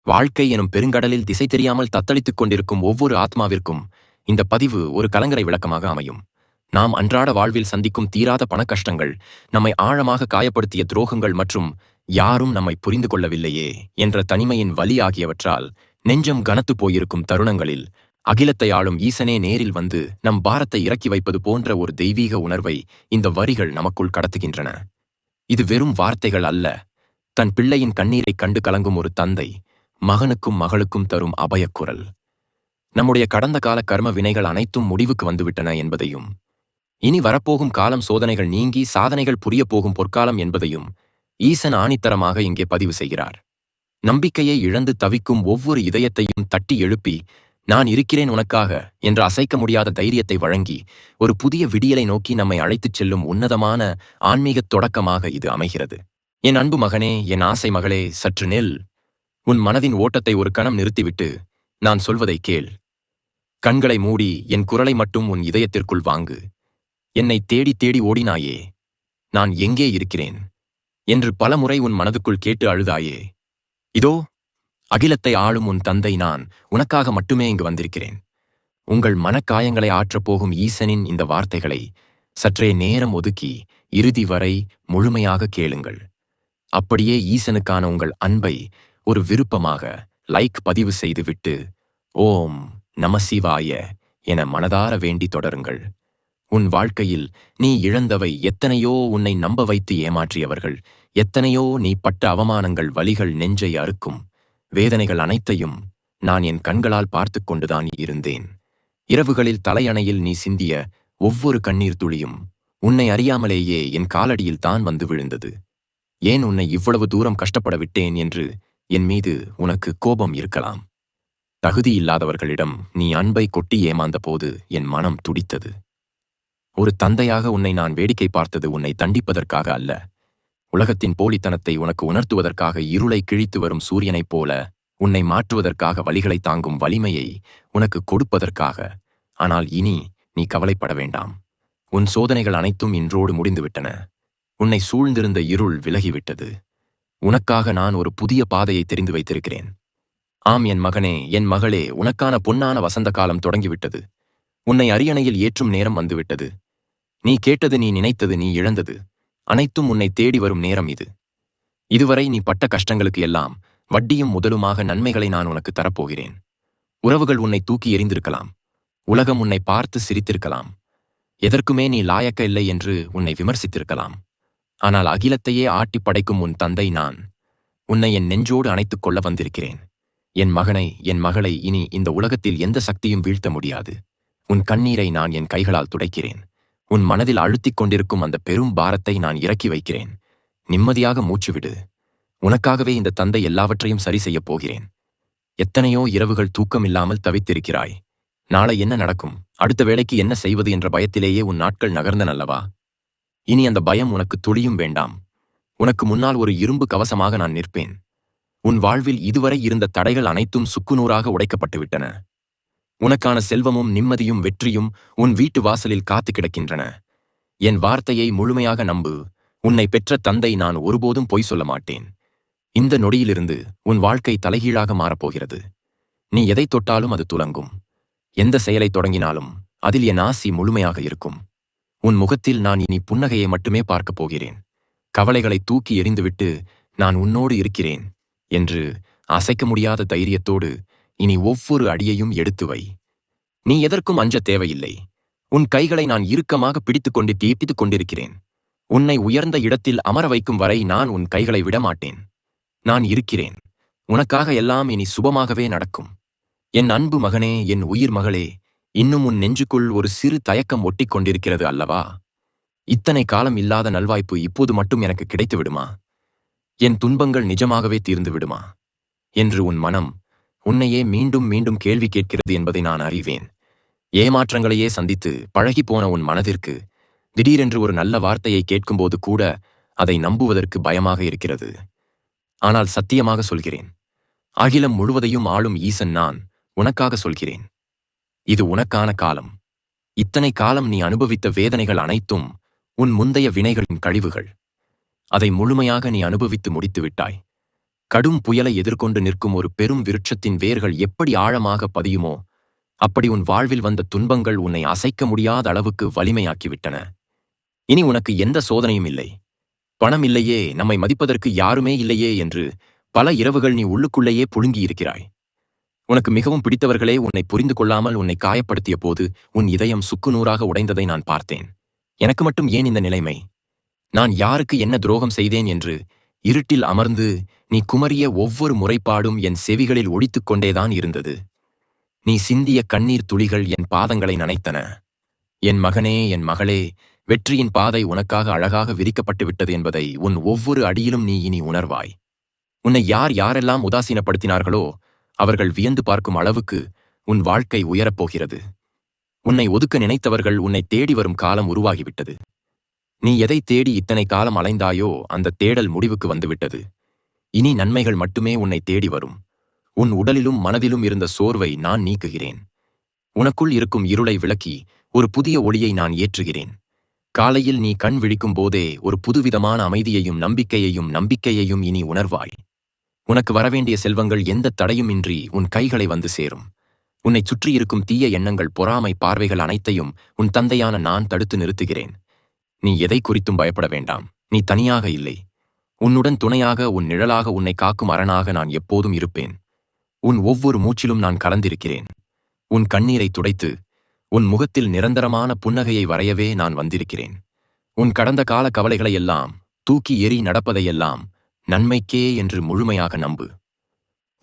வாழ்க்கை எனும் பெருங்கடலில் திசை தெரியாமல் தத்தளித்துக் கொண்டிருக்கும் ஒவ்வொரு ஆத்மாவிற்கும் இந்த பதிவு ஒரு கலங்கரை விளக்கமாக அமையும். நாம் அன்றாட வாழ்வில் சந்திக்கும் தீராத பணக்கஷ்டங்கள், நம்மை ஆழமாக காயப்படுத்திய துரோகங்கள் மற்றும் யாரும் நம்மை புரிந்து கொள்ளவில்லையே என்ற தனிமையின் வலி ஆகியவற்றால் நெஞ்சம் கனத்துப் போயிருக்கும் தருணங்களில் அகிலத்தை ஆளும் ஈசனே நேரில் வந்து நம் பாரத்தை இறக்கி வைப்பது போன்ற ஒரு தெய்வீக உணர்வை இந்த வரிகள் நமக்குள் கடத்துகின்றன. இது வெறும் வார்த்தைகள் அல்ல, தன் பிள்ளையின் கண்ணீரைக் கண்டு கலங்கும் ஒரு தந்தை மகனுக்கும் மகளுக்கும் தரும் அபயக்குரல். நம்முடைய கடந்த கால கர்ம வினைகள் அனைத்தும் முடிவுக்கு வந்துவிட்டன என்பதையும், இனி வரப்போகும் காலம் சோதனைகள் நீங்கி சாதனைகள் புரியப் போகும் பொற்காலம் என்பதையும் ஈசன் ஆணித்தரமாக இங்கே பதிவு செய்கிறார். நம்பிக்கையை இழந்து தவிக்கும் ஒவ்வொரு இதயத்தையும் தட்டி எழுப்பி, நான் இருக்கிறேன் உனக்காக என்ற அசைக்க முடியாத தைரியத்தை வழங்கி ஒரு புதிய விடியலை நோக்கி நம்மை அழைத்துச் செல்லும் உன்னதமான ஆன்மீகத் தொடக்கமாக இது அமைகிறது. என் அன்பு மகனே, என் ஆசை மகளே, சற்று நெல். உன் மனதின் ஓட்டத்தை ஒரு கணம் நிறுத்திவிட்டு நான் சொல்வதை கேள். கண்களை மூடி என் குரலை மட்டும் உன் இதயத்திற்குள் வாங்கு. என்னை தேடி தேடி ஓடினாயே, நான் எங்கே இருக்கிறேன் என்று பலமுறை உன் மனதுக்குள் கேட்டு அழுதாயே. இதோ அகிலத்தை ஆளும் உன் தந்தை நான் உனக்காக மட்டுமே இங்கு வந்திருக்கிறேன். உங்கள் மனக்காயங்களை ஆற்றப்போகும் ஈசனின் இந்த வார்த்தைகளை சற்றே நேரம் ஒதுக்கி இறுதி வரை முழுமையாக கேளுங்கள். அப்படியே ஈசனுக்கான உங்கள் அன்பை ஒரு விருப்பமாக லைக் பதிவு செய்துவிட்டு ஓம் நமசிவாய என மனதார வேண்டி தொடருங்கள். உன் வாழ்க்கையில் நீ இழந்தவை எத்தனையோ, உன்னை நம்ப வைத்து ஏமாற்றியவர்கள் எத்தனையோ, நீ பட்ட அவமானங்கள், வலிகள், நெஞ்சை அறுக்கும் வேதனைகள் அனைத்தையும் நான் என் கண்களால் பார்த்து கொண்டுதான் இருந்தேன். இரவுகளில் தலையணையில் நீ சிந்திய ஒவ்வொரு கண்ணீர் துளியும் உன்னை அறியாமலேயே என் காலடியில் தான் வந்து விழுந்தது. ஏன் உன்னை இவ்வளவு தூரம் கஷ்டப்பட விட்டேன் என்று என் மீது உனக்கு கோபம் இருக்கலாம். தகுதியில்லாதவர்களிடம் நீ அன்பை கொட்டி ஏமாந்த போது என் மனம் துடித்தது. ஒரு தந்தையாக உன்னை நான் வேடிக்கை பார்த்தது உன்னை தண்டிப்பதற்காக அல்ல, உலகத்தின் போலித்தனத்தை உனக்கு உணர்த்துவதற்காக. இருளை கிழித்து வரும் சூரியனைப் போல உன்னை மாற்றுவதற்காக, வலிகளை தாங்கும் வலிமையை உனக்கு கொடுப்பதற்காக. ஆனால் இனி நீ கவலைப்பட வேண்டாம். உன் சோதனைகள் அனைத்தும் இன்றோடு முடிந்துவிட்டன. உன்னை சூழ்ந்திருந்த இருள் விலகிவிட்டது. உனக்காக நான் ஒரு புதிய பாதையை தெரிந்து வைத்திருக்கிறேன். ஆம் என் மகனே, என் மகளே, உனக்கான பொன்னான வசந்த காலம் தொடங்கிவிட்டது. உன்னை அரியணையில் ஏற்றும் நேரம் வந்துவிட்டது. நீ கேட்டது, நீ நினைத்தது, நீ இழந்தது அனைத்தும் உன்னை தேடி வரும் நேரம் இது. இதுவரை நீ பட்ட கஷ்டங்களுக்கு எல்லாம் வட்டியும் முதலுமாக நன்மைகளை நான் உனக்கு தரப்போகிறேன். உறவுகள் உன்னை தூக்கி எறிந்திருக்கலாம். உலகம் உன்னை பார்த்து சிரித்திருக்கலாம். எதற்குமே நீ லாயக்க இல்லை என்று உன்னை விமர்சித்திருக்கலாம். ஆனால் அகிலத்தையே ஆட்டி படைக்கும் உன் தந்தை நான் உன்னை என் நெஞ்சோடு அணைத்துக் கொள்ள வந்திருக்கிறேன். என் மகனை, என் மகளை, இனி இந்த உலகத்தில் எந்த சக்தியும் வீழ்த்த முடியாது. உன் கண்ணீரை நான் என் கைகளால் துடைக்கிறேன். உன் மனதில் அழுத்திக் கொண்டிருக்கும் அந்த பெரும் பாரத்தை நான் இறக்கி வைக்கிறேன். நிம்மதியாக மூச்சுவிடு. உனக்காகவே இந்த தந்தை எல்லாவற்றையும் சரி செய்யப் போகிறேன். எத்தனையோ இரவுகள் தூக்கமில்லாமல் தவித்திருக்கிறாய். நாளை என்ன நடக்கும், அடுத்த வேளைக்கு என்ன செய்வது என்ற பயத்திலேயே உன் நாட்கள் நகர்ந்தனல்லவா? இனி அந்த பயம் உனக்கு துளியும் வேண்டாம். உனக்கு முன்னால் ஒரு இரும்பு கவசமாக நான் நிற்பேன். உன் வாழ்வில் இதுவரை இருந்த தடைகள் அனைத்தும் சுக்குநூறாக உடைக்கப்பட்டுவிட்டன. உனக்கான செல்வமும் நிம்மதியும் வெற்றியும் உன் வீட்டு வாசலில் காத்து கிடக்கின்றன. என் வார்த்தையை முழுமையாக நம்பு. உன்னை பெற்ற தந்தை நான் ஒருபோதும் பொய் சொல்ல மாட்டேன். இந்த நொடியிலிருந்து உன் வாழ்க்கை தலைகீழாக மாறப்போகிறது. நீ எதை தொட்டாலும் அது துலங்கும். எந்த செயலை தொடங்கினாலும் அதில் என் ஆசி முழுமையாக இருக்கும். உன் முகத்தில் நான் இனி புன்னகையை மட்டுமே பார்க்கப் போகிறேன். கவலைகளை தூக்கி எறிந்துவிட்டு நான் உன்னோடு இருக்கிறேன் என்று அசைக்க முடியாத தைரியத்தோடு இனி ஒவ்வொரு அடியையும் எடுத்து வை. நீ எதற்கும் அஞ்ச தேவையில்லை. உன் கைகளை நான் இறுக்கமாக பிடித்துக்கொண்டு தீர்ப்பித்துக் கொண்டிருக்கிறேன். உன்னை உயர்ந்த இடத்தில் அமர வைக்கும் வரை நான் உன் கைகளை விடமாட்டேன். நான் இருக்கிறேன். உனக்காக எல்லாம் இனி சுபமாகவே நடக்கும். என் அன்பு மகனே, என் உயிர் மகளே, இன்னும் உன் நெஞ்சுக்குள் ஒரு சிறு தயக்கம் ஒட்டிக் கொண்டிருக்கிறது அல்லவா? இத்தனை காலம் இல்லாத நல்வாய்ப்பு இப்போது மட்டும் எனக்கு கிடைத்து விடுமா? என் துன்பங்கள் நிஜமாகவே தீர்ந்து விடுமா என்று உன் மனம் உன்னையே மீண்டும் மீண்டும் கேள்வி கேட்கிறது என்பதை நான் அறிவேன். ஏமாற்றங்களையே சந்தித்து பழகிப்போன உன் மனதிற்கு திடீரென்று ஒரு நல்ல வார்த்தையை கேட்கும்போது கூட அதை நம்புவதற்கு பயமாக இருக்கிறது. ஆனால் சத்தியமாக சொல்கிறேன், அகிலம் முழுவதையும் ஆளும் ஈசன் நான் உனக்காக சொல்கிறேன். இது உனக்கான காலம். இத்தனை காலம் நீ அனுபவித்த வேதனைகள் அனைத்தும் உன் முந்தைய வினைகளின் கழிவுகள். அதை முழுமையாக நீ அனுபவித்து முடித்து விட்டாய். கடும் புயலை எதிர்கொண்டு நிற்கும் ஒரு பெரும் விருட்சத்தின் வேர்கள் எப்படி ஆழமாக பதியுமோ அப்படி உன் வாழ்வில் வந்த துன்பங்கள் உன்னை அசைக்க முடியாத அளவுக்கு வலிமையாக்கிவிட்டன. இனி உனக்கு எந்த சோதனையும் இல்லை. பணம் இல்லையே, நம்மை மதிப்பதற்கு யாருமே இல்லையே என்று பல இரவுகள் நீ உள்ளுக்குள்ளேயே புழுங்கியிருக்கிறாய். உனக்கு மிகவும் பிடித்தவர்களே உன்னை புரிந்து கொள்ளாமல் உன்னை காயப்படுத்திய போது உன் இதயம் சுக்குநூறாக உடைந்ததை நான் பார்த்தேன். எனக்கு மட்டும் ஏன் இந்த நிலைமை? நான் யாருக்கு என்ன துரோகம் செய்தேன் என்று இருட்டில் அமர்ந்து நீ குமரிய ஒவ்வொரு முறைப்பாடும் என் செவிகளில் ஒடித்துக் கொண்டேதான் இருந்தது. நீ சிந்திய கண்ணீர் துளிகள் என் பாதங்களை நனைத்தன. என் மகனே, என் மகளே, வெற்றியின் பாதை உனக்காக அழகாக விரிக்கப்பட்டு விட்டது என்பதை உன் ஒவ்வொரு அடியிலும் நீ இனி உணர்வாய். உன்னை யாரெல்லாம் உதாசீனப்படுத்தினார்களோ அவர்கள் வியந்து பார்க்கும் அளவுக்கு உன் வாழ்க்கை உயரப்போகிறது. உன்னை ஒதுக்க நினைத்தவர்கள் உன்னை தேடி வரும் காலம் உருவாகிவிட்டது. நீ எதை தேடி இத்தனை காலம் அலைந்தாயோ அந்த தேடல் முடிவுக்கு வந்துவிட்டது. இனி நன்மைகள் மட்டுமே உன்னை தேடி வரும். உன் உடலிலும் மனதிலும் இருந்த சோர்வை நான் நீக்குகிறேன். உனக்குள் இருக்கும் இருளை விளக்கி ஒரு புதிய ஒளியை நான் ஏற்றுகிறேன். காலையில் நீ கண் விழிக்கும் போதே ஒரு புதுவிதமான அமைதியையும் நம்பிக்கையையும் இனி உணர்வாய். உனக்கு வரவேண்டிய செல்வங்கள் எந்த தடையும் இன்றி உன் கைகளை வந்து சேரும். உன்னை சுற்றியிருக்கும் தீய எண்ணங்கள், பொறாமை பார்வைகள் அனைத்தையும் உன் தந்தையான நான் தடுத்து நிறுத்துகிறேன். நீ எதை குறித்தும் பயப்பட வேண்டாம். நீ தனியாக இல்லை. உன்னுடன் துணையாக, உன் நிழலாக, உன்னை காக்கும் அரணாக நான் எப்போதும் இருப்பேன். உன் ஒவ்வொரு மூச்சிலும் நான் கலந்திருக்கிறேன். உன் கண்ணீரை துடைத்து உன் முகத்தில் நிரந்தரமான புன்னகையை வரையவே நான் வந்திருக்கிறேன். உன் கடந்த கால கவலைகளையெல்லாம் தூக்கி எறி, நடப்பதையெல்லாம் நன்மைக்கே என்று முழுமையாக நம்பு.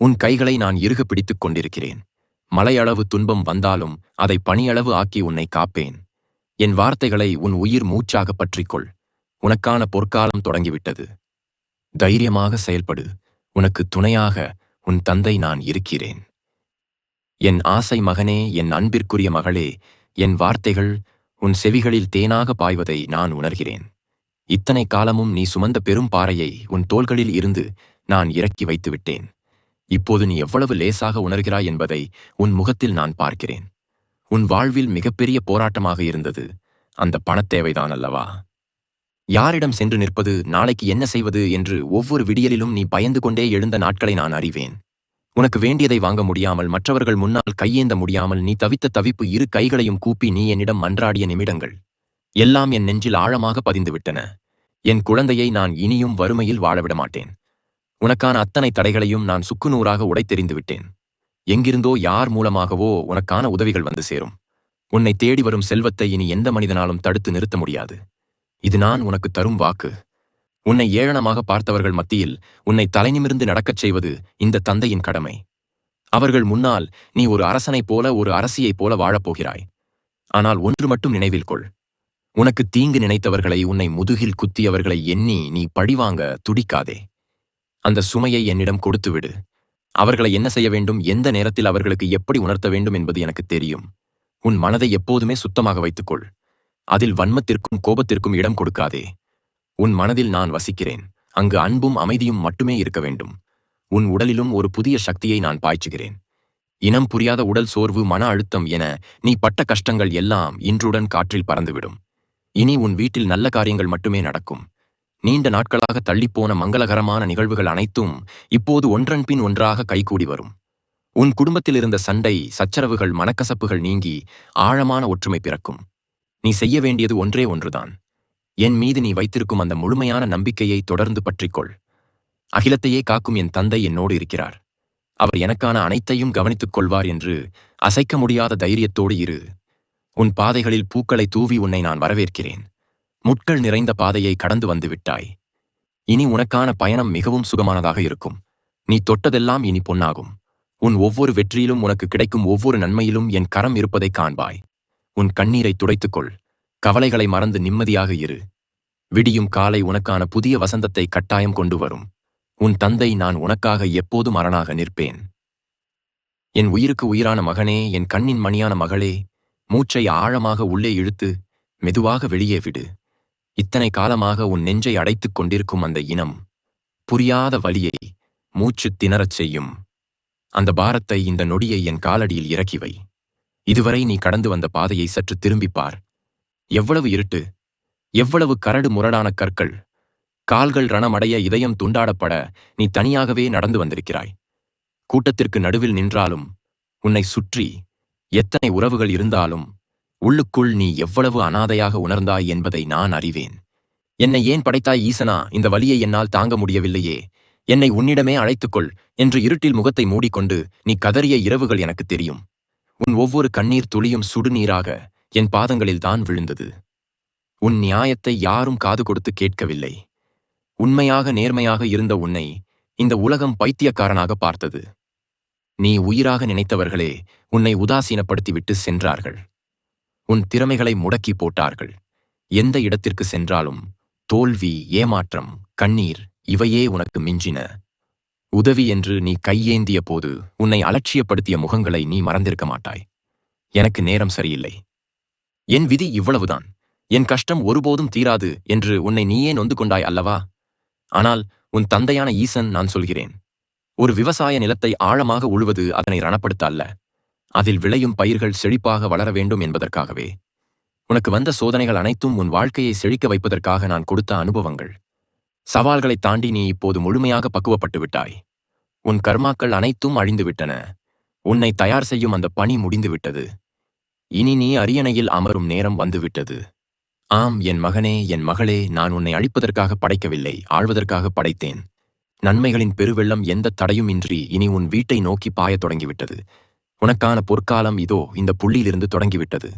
உன் கைகளை நான் இறுக பிடித்துக் கொண்டிருக்கிறேன். மலையளவு துன்பம் வந்தாலும் அதை பனியளவு ஆக்கி உன்னை காப்பேன். என் வார்த்தைகளை உன் உயிர் மூச்சாக பற்றிக்கொள். உனக்கான பொற்காலம் தொடங்கிவிட்டது. தைரியமாக செயல்படு. உனக்கு துணையாக உன் தந்தை நான் இருக்கிறேன். என் ஆசை மகனே, என் அன்பிற்குரிய மகளே, என் வார்த்தைகள் உன் செவிகளில் தேனாக பாய்வதை நான் உணர்கிறேன். இத்தனை காலமும் நீ சுமந்த பெரும் பாறையை உன் தோள்களில் இருந்து நான் இறக்கி வைத்து விட்டேன். இப்போது நீ எவ்வளவு லேசாக உணர்கிறாய் என்பதை உன் முகத்தில் நான் பார்க்கிறேன். உன் வாழ்வில் மிகப்பெரிய போராட்டமாக இருந்தது அந்த பணத்தேவைதான் அல்லவா? யாரிடம் சென்று நிற்பது, நாளைக்கு என்ன செய்வது என்று ஒவ்வொரு விடியலிலும் நீ பயந்து கொண்டே எழுந்த நாட்களை நான் அறிவேன். உனக்கு வேண்டியதை வாங்க முடியாமல், மற்றவர்கள் முன்னால் கையேந்த முடியாமல் நீ தவித்த தவிப்பு, இரு கைகளையும் கூப்பி நீ என்னிடம் மன்றாடிய நிமிடங்கள் எல்லாம் என் நெஞ்சில் ஆழமாக பதிந்துவிட்டன. என் குழந்தையை நான் இனியும் வறுமையில் வாழவிட மாட்டேன். உனக்கான அத்தனை தடைகளையும் நான் சுக்குநூறாக உடைத்தெறிந்து விட்டேன். எங்கிருந்தோ யார் மூலமாகவோ உனக்கான உதவிகள் வந்து சேரும். உன்னை தேடி வரும் செல்வத்தை இனி எந்த மனிதனாலும் தடுத்து நிறுத்த முடியாது. இது நான் உனக்கு தரும் வாக்கு. உன்னை ஏளனமாக பார்த்தவர்கள் மத்தியில் உன்னை தலைநிமிர்ந்து நடக்கச் செய்வது இந்த தந்தையின் கடமை. அவர்கள் முன்னால் நீ ஒரு அரசனைப் போல, ஒரு அரசியைப் போல வாழப்போகிறாய். ஆனால் ஒன்று மட்டும் நினைவில் கொள். உனக்கு தீங்கு நினைத்தவர்களை, உன்னை முதுகில் குத்தியவர்களை எண்ணி நீ பழிவாங்க துடிக்காதே. அந்த சுமையை என்னிடம் கொடுத்துவிடு. அவர்களை என்ன செய்ய வேண்டும், எந்த நேரத்தில் அவர்களுக்கு எப்படி உணர்த்த வேண்டும் என்பது எனக்கு தெரியும். உன் மனதை எப்போதுமே சுத்தமாக வைத்துக்கொள். அதில் வன்மத்திற்கும் கோபத்திற்கும் இடம் கொடுக்காதே. உன் மனதில் நான் வசிக்கிறேன். அங்கு அன்பும் அமைதியும் மட்டுமே இருக்க வேண்டும். உன் உடலிலும் ஒரு புதிய சக்தியை நான் பாய்ச்சுகிறேன். இனம் புரியாத உடல் சோர்வு, மன அழுத்தம் என நீ பட்ட கஷ்டங்கள் எல்லாம் இன்றுடன் காற்றில் பறந்துவிடும். இனி உன் வீட்டில் நல்ல காரியங்கள் மட்டுமே நடக்கும். நீண்ட நாட்களாக தள்ளிப்போன மங்களகரமான நிகழ்வுகள் அனைத்தும் இப்போது ஒன்றன் பின் ஒன்றாக கைகூடி வரும். உன் குடும்பத்தில் இருந்த சண்டை, சச்சரவுகள், மனக்கசப்புகள் நீங்கி ஆழமான ஒற்றுமை பிறக்கும். நீ செய்ய வேண்டியது ஒன்றே ஒன்றுதான். என் மீது நீ வைத்திருக்கும் அந்த முழுமையான நம்பிக்கையை தொடர்ந்து பற்றிக்கொள். அகிலத்தையே காக்கும் என் தந்தை என்னோடு இருக்கிறார். அவர் எனக்கான அனைத்தையும் கவனித்துக் கொள்வார் என்று அசைக்க முடியாத தைரியத்தோடு இரு. உன் பாதைகளில் பூக்களை தூவி உன்னை நான் வரவேற்கிறேன். முட்கள் நிறைந்த பாதையை கடந்து வந்து விட்டாய். இனி உனக்கான பயணம் மிகவும் சுகமானதாக இருக்கும். நீ தொட்டதெல்லாம் இனி பொன்னாகும். உன் ஒவ்வொரு வெற்றியிலும், உனக்கு கிடைக்கும் ஒவ்வொரு நன்மையிலும் என் கரம் இருப்பதை காண்பாய். உன் கண்ணீரை துடைத்துக்கொள். கவலைகளை மறந்து நிம்மதியாக இரு. விடியும் காலை உனக்கான புதிய வசந்தத்தை கட்டாயம் கொண்டு வரும். உன் தந்தை நான் உனக்காக எப்போதும் அரணாக நிற்பேன். என் உயிருக்கு உயிரான மகனே, என் கண்ணின் மணியான மகளே, மூச்சை ஆழமாக உள்ளே இழுத்து மெதுவாக வெளியே விடு. இத்தனை காலமாக உன் நெஞ்சை அடைத்துக் கொண்டிருக்கும் அந்த இனம், புரியாத வலியை மூச்சு திணறச் செய்யும். அந்த பாரத்தை, இந்த நொடியை என் காலடியில் இறக்கி வை. இதுவரை நீ கடந்து வந்த பாதையை சற்று திரும்பிப்பார். எவ்வளவு இருட்டு, எவ்வளவு கரடு முரடான கற்கள், கால்கள் ரணமடைய, இதயம் துண்டாடப்பட நீ தனியாகவே நடந்து வந்திருக்கிறாய். கூட்டத்திற்கு நடுவில் நின்றாலும், உன்னை சுற்றி எத்தனை உறவுகள் இருந்தாலும், உள்ளுக்குள் நீ எவ்வளவு அனாதையாக உணர்ந்தாய் என்பதை நான் அறிவேன். என்னை ஏன் படைத்தாய் ஈசனா? இந்த வலியை என்னால் தாங்க முடியவில்லையே. என்னை உன்னிடமே அழைத்துக்கொள் என்று இருட்டில் முகத்தை மூடிக்கொண்டு நீ கதறிய இரவுகள் எனக்கு தெரியும். உன் ஒவ்வொரு கண்ணீர் துளியும் சுடுநீராக என் பாதங்களில்தான் விழுந்தது. உன் நியாயத்தை யாரும் காது கொடுத்து கேட்கவில்லை. உண்மையாக நேர்மையாக இருந்த உன்னை இந்த உலகம் பைத்தியக்காரனாக பார்த்தது. நீ உயிராக நினைத்தவர்களே உன்னை உதாசீனப்படுத்திவிட்டு சென்றார்கள். உன் திறமைகளை முடக்கி போட்டார்கள். எந்த இடத்திற்கு சென்றாலும் தோல்வி, ஏமாற்றம், கண்ணீர் இவையே உனக்கு மிஞ்சின. உதவி என்று நீ கையேந்திய போது உன்னை அலட்சியப்படுத்திய முகங்களை நீ மறந்திருக்க மாட்டாய். எனக்கு நேரம் சரியில்லை, என் விதி இவ்வளவுதான், என் கஷ்டம் ஒருபோதும் தீராது என்று உன்னை நீயே நொந்து கொண்டாய் அல்லவா? ஆனால் உன் தந்தையான ஈசன் நான் சொல்கிறேன், ஒரு விவசாய நிலத்தை ஆழமாக உழுவது அதனை ரணப்படுத்த அல்ல, அதில் விளையும் பயிர்கள் செழிப்பாக வளர வேண்டும் என்பதற்காகவே. உனக்கு வந்த சோதனைகள் அனைத்தும் உன் வாழ்க்கையை செழிக்க வைப்பதற்காக நான் கொடுத்த அனுபவங்கள். சவால்களைத் தாண்டி நீ இப்போது முழுமையாக பக்குவப்பட்டு விட்டாய். உன் கர்மாக்கள் அனைத்தும் அழிந்துவிட்டன. உன்னை தயார் செய்யும் அந்த பணி முடிந்துவிட்டது. இனி நீ அரியணையில் அமரும் நேரம் வந்துவிட்டது. ஆம் என் மகனே, என் மகளே, நான் உன்னை அழிப்பதற்காக படைக்கவில்லை, ஆழ்வதற்காக படைத்தேன். நன்மைகளின் பெருவெள்ளம் எந்த தடையும் இன்றி இனி உன் வீட்டை நோக்கி பாயத் தொடங்கிவிட்டது. உனக்கான பொற்காலம் இதோ இந்த புள்ளியிலிருந்து தொடங்கிவிட்டது.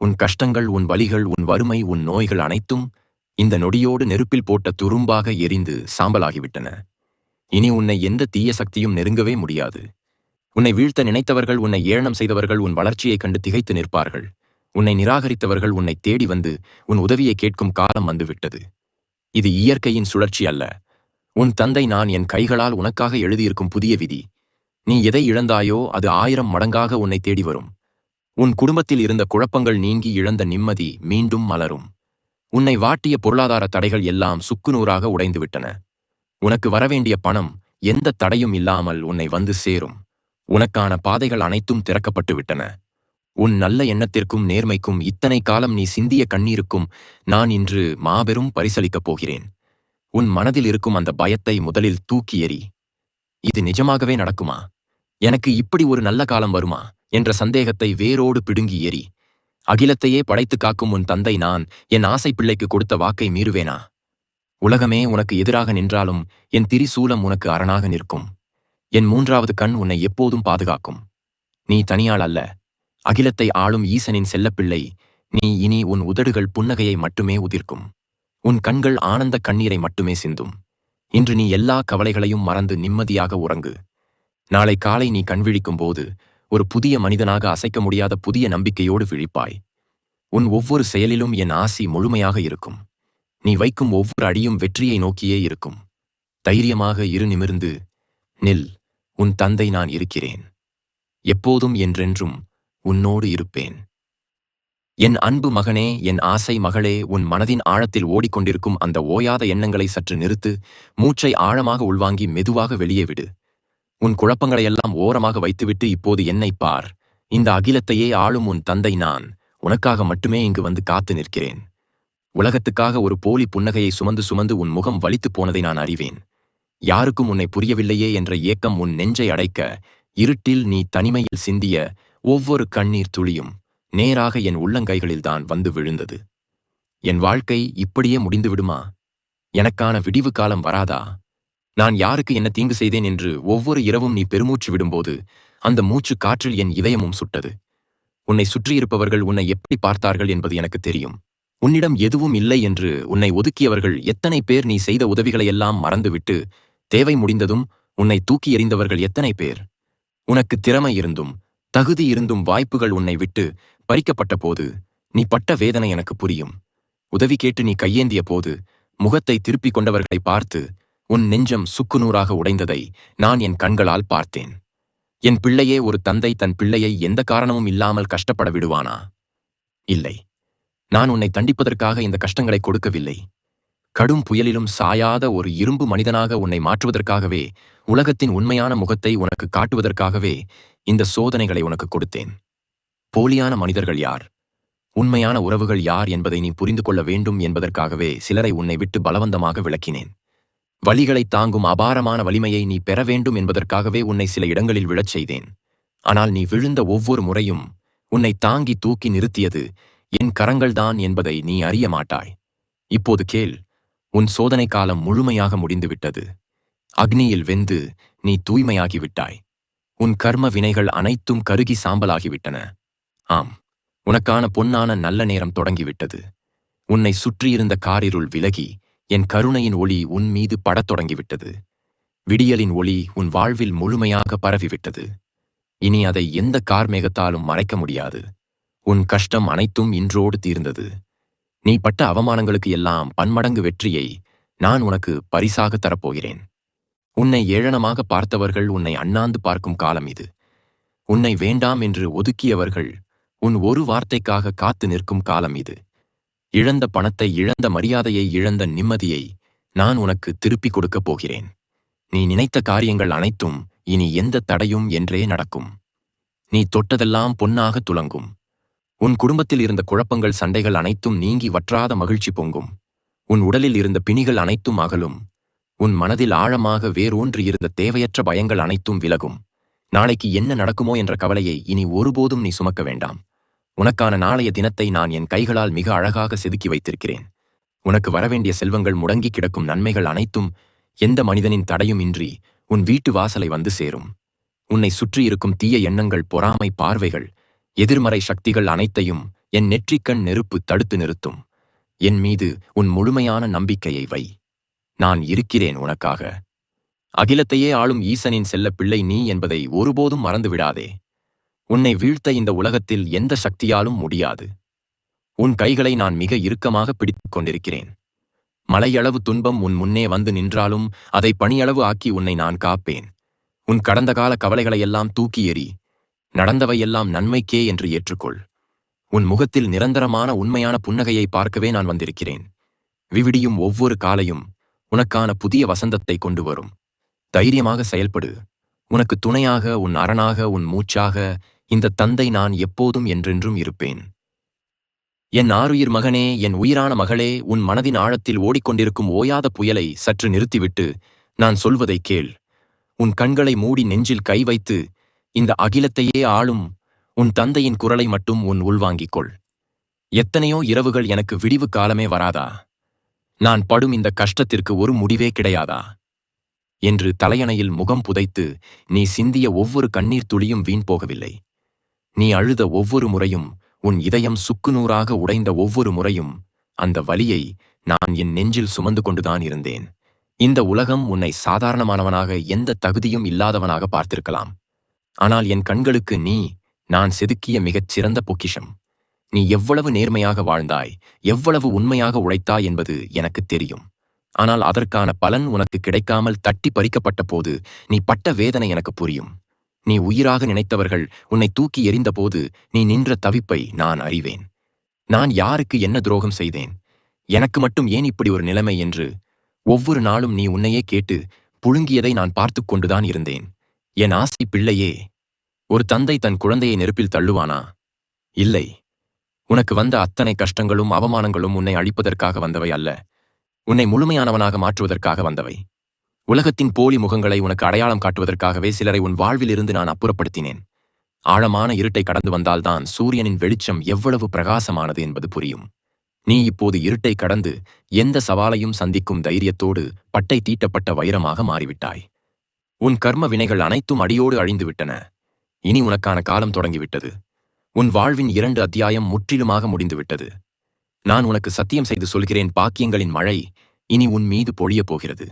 உன் கஷ்டங்கள், உன் வலிகள், உன் வறுமை, உன் நோய்கள் அனைத்தும் இந்த நொடியோடு நெருப்பில் போட்ட துரும்பாக எரிந்து சாம்பலாகிவிட்டன. இனி உன்னை எந்த தீய சக்தியும் நெருங்கவே முடியாது. உன்னை வீழ்த்த நினைத்தவர்கள், உன்னை ஏளனம் செய்தவர்கள் உன் வளர்ச்சியைக் கண்டு திகைத்து நிற்பார்கள். உன்னை நிராகரித்தவர்கள் உன்னை தேடி வந்து உன் உதவியை கேட்கும் காலம் வந்துவிட்டது. இது இயற்கையின் சுழற்சி அல்ல. உன் தந்தை நான் என் கைகளால் உனக்காக எழுதியிருக்கும் புதிய விதி. நீ எதை இழந்தாயோ அது 1000 மடங்காக உன்னை தேடி வரும். உன் குடும்பத்தில் இருந்த குழப்பங்கள் நீங்கி இழந்த நிம்மதி மீண்டும் மலரும். உன்னை வாட்டிய பொருளாதார தடைகள் எல்லாம் சுக்குநூறாக உடைந்துவிட்டன. உனக்கு வரவேண்டிய பணம் எந்த தடையும் இல்லாமல் உன்னை வந்து சேரும். உனக்கான பாதைகள் அனைத்தும் திறக்கப்பட்டு விட்டன. உன் நல்ல எண்ணத்திற்கும் நேர்மைக்கும், இத்தனை காலம் நீ சிந்திய கண்ணீருக்கும் நான் இன்று மாபெரும் பரிசளிக்கப் போகிறேன். உன் மனதில் இருக்கும் அந்த பயத்தை முதலில் தூக்கி எறி. இது நிஜமாகவே நடக்குமா? எனக்கு இப்படி ஒரு நல்ல காலம் வருமா என்ற சந்தேகத்தை வேரோடு பிடுங்கி எறி. அகிலத்தையே படைத்து காக்கும் உன் தந்தை நான் என் ஆசை பிள்ளைக்கு கொடுத்த வாக்கை மீறுவேனா? உலகமே உனக்கு எதிராக நின்றாலும் என் திரிசூலம் உனக்கு அரணாக நிற்கும். என் 3வது கண் உன்னை எப்போதும் பாதுகாக்கும். நீ தனியாள் அல்ல, அகிலத்தை ஆளும் ஈசனின் செல்லப்பிள்ளை. நீ இனி உன் உதடுகள் புன்னகையை மட்டுமே உதிர்க்கும். உன் கண்கள் ஆனந்த கண்ணீரை மட்டுமே சிந்தும். இன்று நீ எல்லா கவலைகளையும் மறந்து நிம்மதியாக உறங்கு. நாளை காலை நீ கண்விழிக்கும் போது ஒரு புதிய மனிதனாக அசைக்க முடியாத புதிய நம்பிக்கையோடு விழிப்பாய். உன் ஒவ்வொரு செயலிலும் என் ஆசி முழுமையாக இருக்கும். நீ வைக்கும் ஒவ்வொரு அடியும் வெற்றியை நோக்கியே இருக்கும். தைரியமாக இரு, நிமிர்ந்து நில். உன் தந்தை நான் இருக்கிறேன். எப்போதும் என்றென்றும் உன்னோடு இருப்பேன். என் அன்பு மகனே, என் ஆசை மகளே, உன் மனதின் ஆழத்தில் ஓடிக்கொண்டிருக்கும் அந்த ஓயாத எண்ணங்களை சற்று நிறுத்து. மூச்சை ஆழமாக உள்வாங்கி மெதுவாக வெளியே விடு. உன் குழப்பங்களையெல்லாம் ஓரமாக வைத்துவிட்டு இப்போது என்னை பார். இந்த அகிலத்தையே ஆளும் உன் தந்தை நான் உனக்காக மட்டுமே இங்கு வந்து காத்து நிற்கிறேன். உலகத்துக்காக ஒரு போலி புன்னகையை சுமந்து சுமந்து உன் முகம் வலித்துப் போனதை நான் அறிவேன். யாருக்கும் உன்னை புரியவில்லையே என்ற ஏக்கம் உன் நெஞ்சை அடைக்க, இருட்டில் நீ தனிமையில் சிந்திய ஒவ்வொரு கண்ணீர் துளியும் நேராக என் உள்ளங்கைகளில்தான் வந்து விழுந்தது. என் வாழ்க்கை இப்படியே முடிந்து விடுமா? எனக்கான விடிவு காலம் வராதா? நான் யாருக்கு என்ன தீங்கு செய்தேன் என்று ஒவ்வொரு இரவும் நீ பெருமூச்சு விடும்போது அந்த மூச்சு காற்றில் என் இதயமும் சுட்டது. உன்னை சுற்றியிருப்பவர்கள் உன்னை எப்படி பார்த்தார்கள் என்பது எனக்கு தெரியும். உன்னிடம் எதுவும் இல்லை என்று உன்னை ஒதுக்கியவர்கள் எத்தனை பேர்? நீ செய்த உதவிகளையெல்லாம் மறந்துவிட்டு தேவை முடிந்ததும் உன்னை தூக்கி எறிந்தவர்கள் எத்தனை பேர்? உனக்கு திறமை இருந்தும் தகுதி இருந்தும் வாய்ப்புகள் உன்னை விட்டு பறிக்கப்பட்ட போது நீ பட்ட வேதனை எனக்கு புரியும். உதவி கேட்டு நீ கையேந்திய போது முகத்தை திருப்பிக் கொண்டவர்களை பார்த்து உன் நெஞ்சம் சுக்குநூறாக உடைந்ததை நான் என் கண்களால் பார்த்தேன். என் பிள்ளையே, ஒரு தந்தை தன் பிள்ளையை எந்த காரணமும் இல்லாமல் கஷ்டப்பட விடுவானா? இல்லை. நான் உன்னை தண்டிப்பதற்காக இந்த கஷ்டங்களை கொடுக்கவில்லை. கடும் புயலிலும் சாயாத ஒரு இரும்பு மனிதனாக உன்னை மாற்றுவதற்காகவே, உலகத்தின் உண்மையான முகத்தை உனக்கு காட்டுவதற்காகவே இந்த சோதனைகளை உனக்கு கொடுத்தேன். போலியான மனிதர்கள் யார்? உண்மையான உறவுகள் யார் என்பதை நீ புரிந்து கொள்ள வேண்டும் என்பதற்காகவே சிலரை உன்னை விட்டு பலவந்தமாக விளக்கினேன். வலிகளை தாங்கும் அபாரமான வலிமையை நீ பெற வேண்டும் என்பதற்காகவே உன்னை சில இடங்களில் விழச் செய்தேன். ஆனால் நீ விழுந்த ஒவ்வொரு முறையும் உன்னை தாங்கி தூக்கி நிறுத்தியது என் கரங்கள்தான் என்பதை நீ அறிய மாட்டாய். இப்போது கேள், உன் சோதனை காலம் முழுமையாக முடிந்துவிட்டது. அக்னியில் வெந்து நீ தூய்மையாகிவிட்டாய். உன் கர்ம வினைகள் அனைத்தும் கருகி சாம்பலாகிவிட்டன. ஆம், உனக்கான பொன்னான நல்ல நேரம் தொடங்கிவிட்டது. உன்னை சுற்றியிருந்த காரிருள் விலகி என் கருணையின் ஒளி உன் மீது படத் தொடங்கிவிட்டது. விடியலின் ஒளி உன் வாழ்வில் முழுமையாக பரவிவிட்டது. இனி அதை எந்த கார்மேகத்தாலும் மறைக்க முடியாது. உன் கஷ்டம் அனைத்தும் இன்றோடு தீர்ந்தது. நீ பட்ட அவமானங்களுக்கு எல்லாம் பன்மடங்கு வெற்றியை நான் உனக்கு பரிசாக தரப்போகிறேன். உன்னை ஏளனமாக பார்த்தவர்கள் உன்னை அண்ணாந்து பார்க்கும் காலம் இது. உன்னை வேண்டாம் என்று ஒதுக்கியவர்கள் உன் ஒரு வார்த்தைக்காக காத்து நிற்கும் காலம் இது. இழந்த பணத்தை, இழந்த மரியாதையை, இழந்த நிம்மதியை நான் உனக்கு திருப்பிக் கொடுக்கப் போகிறேன். நீ நினைத்த காரியங்கள் அனைத்தும் இனி எந்த தடையும் என்றே நடக்கும். நீ தொட்டதெல்லாம் பொன்னாக துலங்கும். உன் குடும்பத்தில் இருந்த குழப்பங்கள், சண்டைகள் அனைத்தும் நீங்கி வற்றாத மகிழ்ச்சி பொங்கும். உன் உடலில் இருந்த பிணிகள் அனைத்தும் அகலும். உன் மனதில் ஆழமாக வேரூன்றி இருந்த தேவையற்ற பயங்கள் அனைத்தும் விலகும். நாளைக்கு என்ன நடக்குமோ என்ற கவலையை இனி ஒருபோதும் நீ சுமக்க வேண்டாம். உனக்கான நாளைய தினத்தை நான் என் கைகளால் மிக அழகாக செதுக்கி வைத்திருக்கிறேன். உனக்கு வரவேண்டிய செல்வங்கள், முடங்கி கிடக்கும் நன்மைகள் அனைத்தும் எந்த மனிதனின் தடையும் இன்றி உன் வீட்டு வாசலை வந்து சேரும். உன்னை சுற்றியிருக்கும் தீய எண்ணங்கள், பொறாமை பார்வைகள், எதிர்மறை சக்திகள் அனைத்தையும் என் நெற்றிக்கண் நெருப்பு தடுத்து நிறுத்தும். என் மீது உன் முழுமையான நம்பிக்கையை வை. நான் இருக்கிறேன் உனக்காக. அகிலத்தையே ஆளும் ஈசனின் செல்ல பிள்ளை நீ என்பதை ஒருபோதும் மறந்துவிடாதே. உன்னை வீழ்த்த இந்த உலகத்தில் எந்த சக்தியாலும் முடியாது. உன் கைகளை நான் மிக இறுக்கமாக பிடித்துக் கொண்டிருக்கிறேன். மலையளவு துன்பம் உன் முன்னே வந்து நின்றாலும் அதை பனியளவு ஆக்கி உன்னை நான் காப்பேன். உன் கடந்த கால கவலைகளையெல்லாம் தூக்கி எறி. நடந்தவையெல்லாம் நன்மைக்கே என்று ஏற்றுக்கொள். உன் முகத்தில் நிரந்தரமான உண்மையான புன்னகையை பார்க்கவே நான் வந்திருக்கிறேன். விவிடியும் ஒவ்வொரு காலையும் உனக்கான புதிய வசந்தத்தை கொண்டு வரும். தைரியமாக செயல்படு. உனக்கு துணையாக, உன் அரணாக, உன் மூச்சாக இந்த தந்தை நான் எப்போதும் என்றென்றும் இருப்பேன். என் ஆருயிர் மகனே, என் உயிரான மகளே, உன் மனதின் ஆழத்தில் ஓடிக்கொண்டிருக்கும் ஓயாத புயலை சற்று நிறுத்திவிட்டு நான் சொல்வதை கேள். உன் கண்களை மூடி நெஞ்சில் கை வைத்து இந்த அகிலத்தையே ஆளும் உன் தந்தையின் குரலை மட்டும் உன் உள்வாங்கிக் கொள். எத்தனையோ இரவுகள் எனக்கு விடிவு காலமே வராதா? நான் படும் இந்த கஷ்டத்திற்கு ஒரு முடிவே கிடையாதா என்று தலையணையில் முகம் புதைத்து நீ சிந்திய ஒவ்வொரு கண்ணீர் துளியும் வீண் போகவில்லை. நீ அழுத ஒவ்வொரு முறையும், உன் இதயம் சுக்குநூறாக உடைந்த ஒவ்வொரு முறையும் அந்த வலியை நான் என் நெஞ்சில் சுமந்து கொண்டுதான் இருந்தேன். இந்த உலகம் உன்னை சாதாரணமானவனாக, எந்த தகுதியும் இல்லாதவனாக பார்த்திருக்கலாம். ஆனால் என் கண்களுக்கு நீ நான் செதுக்கிய மிகச் சிறந்த பொக்கிஷம். நீ எவ்வளவு நேர்மையாக வாழ்ந்தாய், எவ்வளவு உண்மையாக உழைத்தாய் என்பது எனக்கு தெரியும். ஆனால் அதற்கான பலன் உனக்கு கிடைக்காமல் தட்டி பறிக்கப்பட்ட போது நீ பட்ட வேதனை எனக்கு புரியும். நீ உயிராக நினைத்தவர்கள் உன்னை தூக்கி எறிந்தபோது நீ நின்ற தவிப்பை நான் அறிவேன். நான் யாருக்கு என்ன துரோகம் செய்தேன், எனக்கு மட்டும் ஏன் இப்படி ஒரு நிலைமை என்று ஒவ்வொரு நாளும் நீ உன்னையே கேட்டு புழுங்கியதை நான் பார்த்து கொண்டுதான் இருந்தேன். என் ஆசை பிள்ளையே, ஒரு தந்தை தன் குழந்தையை நெருப்பில் தள்ளுவானா? இல்லை. உனக்கு வந்த அத்தனை கஷ்டங்களும் அவமானங்களும் உன்னை அழிப்பதற்காக வந்தவை அல்ல, உன்னை முழுமையானவனாக மாற்றுவதற்காக வந்தவை. உலகத்தின் போலி முகங்களை உனக்கு அடையாளம் காட்டுவதற்காகவே சிலரை உன் வாழ்விலிருந்து நான் அப்புறப்படுத்தினேன். ஆழமான இருட்டை கடந்து வந்தால்தான் சூரியனின் வெளிச்சம் எவ்வளவு பிரகாசமானது என்பது புரியும். நீ இப்போது இருட்டை கடந்து எந்த சவாலையும் சந்திக்கும் தைரியத்தோடு பட்டை தீட்டப்பட்ட வைரமாக மாறிவிட்டாய். உன் கர்ம வினைகள் அனைத்தும் அடியோடு அழிந்துவிட்டன. இனி உனக்கான காலம் தொடங்கிவிட்டது. உன் வாழ்வின் 2 அத்தியாயம் முற்றிலுமாக முடிந்துவிட்டது. நான் உனக்கு சத்தியம் செய்து சொல்கிறேன், பாக்கியங்களின் மழை இனி உன் மீது பொழியப் போகிறது.